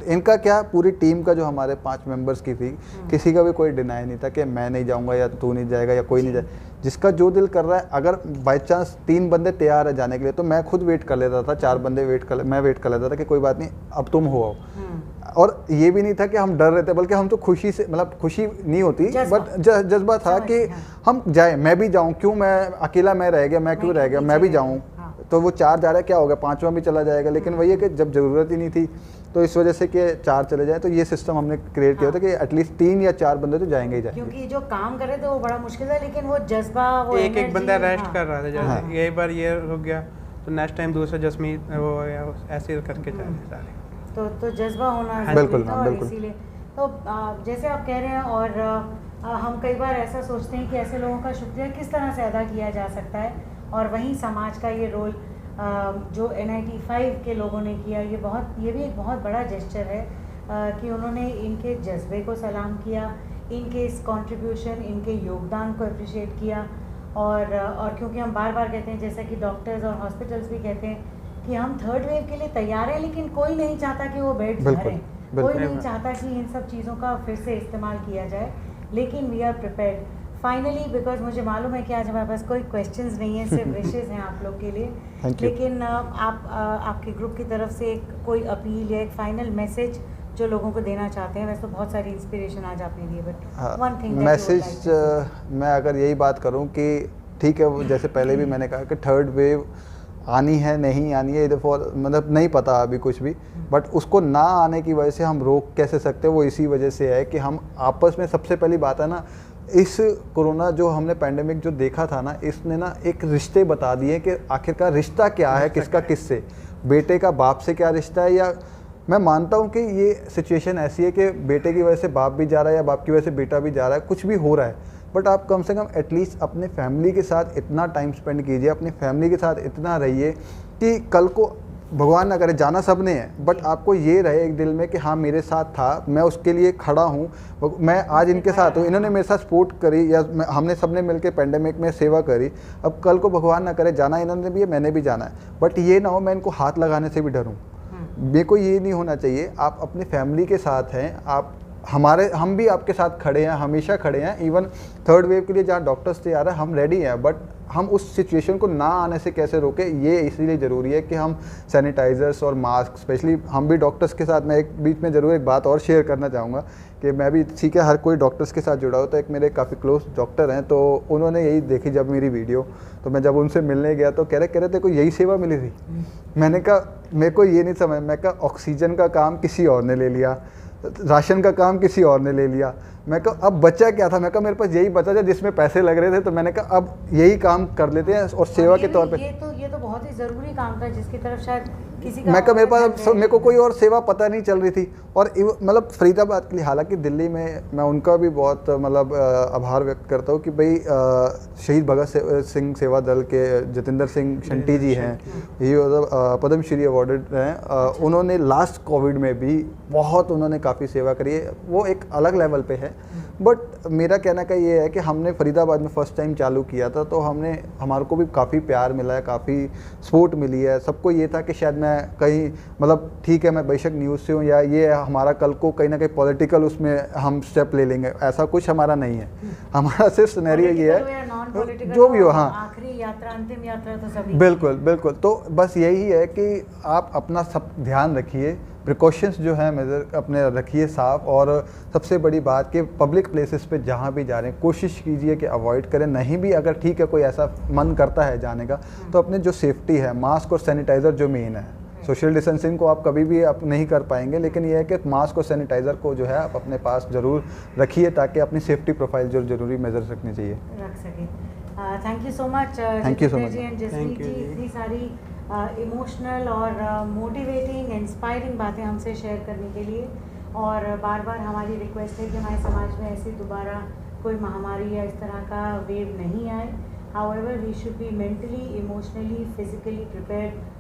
इनका क्या पूरी टीम का जो हमारे 5 मेंबर्स की थी, किसी का भी कोई डिनाई नहीं था कि मैं नहीं जाऊंगा या तू नहीं जाएगा या कोई नहीं जाए। जिसका जो दिल कर रहा है, अगर बाई चांस 3 बंदे तैयार है जाने के लिए तो मैं खुद वेट कर लेता था, 4 बंदे मैं वेट कर लेता था कि कोई बात नहीं अब तुम हो आओ। और ये भी नहीं था कि हम डर रहे थे, बल्कि हम तो खुशी से मतलब खुशी नहीं होती बट जज्बा था कि हम जाए, मैं भी जाऊँ, क्यों मैं अकेला मैं रह गया, मैं क्यों रह गया, मैं भी जाऊँ। तो वो 4 जा रहा है, क्या होगा 5वां भी चला जाएगा। लेकिन वही है कि जब ज़रूरत ही नहीं थी तो इस वजह से कि 4 चले जाए, तो ये सिस्टम हमने क्रिएट किया था कि एटलीस्ट 3 या 4 बंदे तो जाएंगे ही जाएंगे। क्योंकि जो काम कर रहे थे वो बड़ा मुश्किल था, लेकिन वो जज्बा, वो एक बंदा रेस्ट कर रहा था, जैसे यही बार ये रुक गया तो नेक्स्ट टाइम दूसरा जसमीत वो ऐसे करके जा रहे सारे। तो जज्बा होना बिल्कुल बिल्कुल। इसीलिए तो जैसे आप कह रहे हैं, और हम कई बार ऐसा सोचते हैं कि ऐसे लोगों का शुक्रिया किस तरह से अदा किया जा सकता है, और वहीं समाज का ये रोल जो NIT 5 के लोगों ने किया, ये भी एक बहुत बड़ा जेस्चर है कि उन्होंने इनके जज्बे को सलाम किया, इनके इस कंट्रीब्यूशन, इनके योगदान को अप्रिशिएट किया। और क्योंकि हम बार बार कहते हैं, जैसा कि डॉक्टर्स और हॉस्पिटल्स भी कहते हैं कि हम 3rd वेव के लिए तैयार हैं, लेकिन कोई नहीं चाहता कि वो बेड्स भरें, कोई नहीं चाहता कि इन सब चीज़ों का फिर से इस्तेमाल किया जाए, लेकिन we are prepared finally. Because मुझे मालूम है कि आज हमारे पास कोई क्वेश्चंस नहीं है, सिर्फ विशेस हैं आप लोग के लिए। लेकिन आपके ग्रुप की तरफ से कोई अपील या एक फाइनल मैसेज जो लोगों को देना चाहते हैं? वैसे तो बहुत सारी इंस्पिरेशन आज आपने दी, बट वन थिंग मैसेज मैं अगर यही बात करूं कि ठीक है, जैसे पहले भी मैंने कहा कि 3rd वेव आनी है नहीं आनी है, मतलब नहीं पता अभी कुछ भी, बट उसको ना आने की वजह से हम रोक कैसे सकते हैं, वो इसी वजह से है कि हम आपस में, सबसे पहली बात है ना, इस कोरोना जो हमने पैंडेमिक जो देखा था ना, इसने ना एक रिश्ते बता दिए कि आखिरकार रिश्ता क्या है, किसका किससे, बेटे का बाप से क्या रिश्ता है। या मैं मानता हूँ कि ये सिचुएशन ऐसी है कि बेटे की वजह से बाप भी जा रहा है या बाप की वजह से बेटा भी जा रहा है, कुछ भी हो रहा है, बट आप कम से कम एटलीस्ट अपने फैमिली के साथ इतना टाइम स्पेंड कीजिए, अपनी फैमिली के साथ इतना रहिए कि कल को भगवान ना करे, जाना सब ने है, बट आपको ये रहे एक दिल में कि हाँ मेरे साथ था, मैं उसके लिए खड़ा हूँ, मैं आज इनके साथ हूँ, इन्होंने मेरे साथ सपोर्ट करी, या हमने सबने मिलकर पेंडेमिक में सेवा करी। अब कल को भगवान ना करे, जाना इन्होंने भी है, मैंने भी जाना है, बट ये ना हो मैं इनको हाथ लगाने से भी डरूँ। मेरे को ये नहीं होना चाहिए। आप अपनी फैमिली के साथ हैं, आप हम भी आपके साथ खड़े हैं, हमेशा खड़े हैं। इवन थर्ड वेव के लिए जहाँ डॉक्टर्स तैयार है, हम रेडी हैं, बट हम उस सिचुएशन को ना आने से कैसे रोके, ये इसीलिए ज़रूरी है कि हम सैनिटाइज़र्स और मास्क, स्पेशली हम भी डॉक्टर्स के साथ, मैं एक बीच में ज़रूर एक बात और शेयर करना चाहूँगा कि मैं भी, ठीक है, हर कोई डॉक्टर्स के साथ जुड़ा हो, तो एक मेरे काफ़ी क्लोज डॉक्टर हैं, तो उन्होंने यही देखी जब मेरी वीडियो, तो मैं जब उनसे मिलने गया तो कह रहे थे को यही सेवा मिली थी। मैंने कहा मेरे को ये नहीं समझ, मैं कहा ऑक्सीजन का काम किसी और ने ले लिया, राशन का काम किसी और ने ले लिया, मैं कहा अब बचा क्या था, मैं कहा मेरे पास यही बचा था जिसमें पैसे लग रहे थे, तो मैंने कहा अब यही काम कर लेते हैं और सेवा के तौर पे। ये तो बहुत ही ज़रूरी काम था जिसकी तरफ शायद किसी का, मैं कहा मेरे को कोई और सेवा पता नहीं चल रही थी। और मतलब फरीदाबाद के लिए, हालांकि दिल्ली में मैं उनका भी बहुत मतलब आभार व्यक्त करता हूँ कि भाई शहीद भगत सिंह सेवा दल के जतिंदर सिंह शंटी जी हैं, ये पद्म श्री अवार्डेड हैं, उन्होंने लास्ट कोविड में भी बहुत उन्होंने काफ़ी सेवा करी है, वो एक अलग लेवल पे है। बट मेरा कहना का ये है कि हमने फरीदाबाद में फर्स्ट टाइम चालू किया था, तो हमारे को भी काफ़ी प्यार मिला है, काफ़ी सपोर्ट मिली है। सबको ये था कि शायद मैं कहीं, मतलब ठीक है मैं बेशक न्यूज़ से हूँ, या ये हमारा कल को कहीं ना कहीं पॉलिटिकल उसमें हम स्टेप ले लेंगे, ऐसा कुछ हमारा नहीं है। हमारा सिर्फ सिनेरियो ये है जो भी हो, हाँ आखिरी यात्रा, अंतिम यात्रा तो सभी, बिल्कुल बिल्कुल। तो बस यही है कि आप अपना सब ध्यान रखिए, प्रिकॉशंस जो हैं मेजर अपने रखिए साफ, और सबसे बड़ी बात कि पब्लिक प्लेसेस पे जहाँ भी जा रहे हैं कोशिश कीजिए कि अवॉइड करें। नहीं भी अगर ठीक है कोई ऐसा मन करता है जाने का, तो अपने जो सेफ्टी है, मास्क और सैनिटाइज़र जो मेन है, सोशल डिस्टेंसिंग को आप कभी भी आप नहीं कर पाएंगे, लेकिन यह है कि मास्क और सैनिटाइज़र को जो है आप अपने पास ज़रूर रखिए, ताकि अपनी सेफ्टी प्रोफाइल जो ज़रूरी मेजर रखनी चाहिए, रख सकें। Thank you so much, thank you so much, Thank you जी। इतनी सारी इमोशनल और मोटिवेटिंग, इंस्पायरिंग बातें हमसे शेयर करने के लिए। और बार बार हमारी रिक्वेस्ट है कि हमारे समाज में ऐसी दोबारा कोई महामारी या इस तरह का वेव नहीं आए। However we should be mentally, emotionally, physically prepared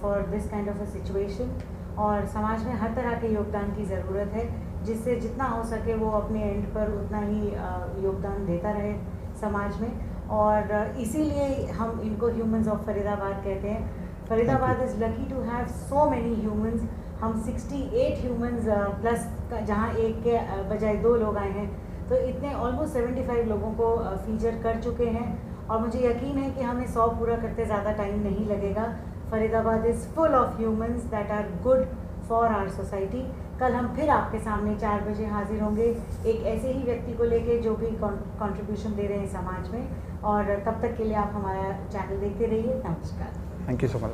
for this kind of a situation. और समाज में हर तरह के योगदान की ज़रूरत है, जिससे जितना हो सके वो अपने एंड पर उतना ही योगदान देता रहे समाज में। और इसीलिए हम इनको ह्यूमंस ऑफ फरीदाबाद कहते हैं। Faridabad is lucky to have so many humans. हम 68 ह्यूमंस प्लस, जहाँ एक के बजाय 2 लोग आए हैं, तो इतने ऑलमोस्ट 75 लोगों को फीचर कर चुके हैं। और मुझे यकीन है कि हमें 100 पूरा करते ज़्यादा टाइम नहीं लगेगा। Faridabad is full of humans that are good for our society. कल हम फिर आपके सामने 4 बजे हाजिर होंगे एक ऐसे ही व्यक्ति को लेके जो भी कंट्रीब्यूशन दे रहे हैं समाज में। और तब तक के लिए आप हमारा चैनल देखते रहिए। नमस्कार। Thank you so much.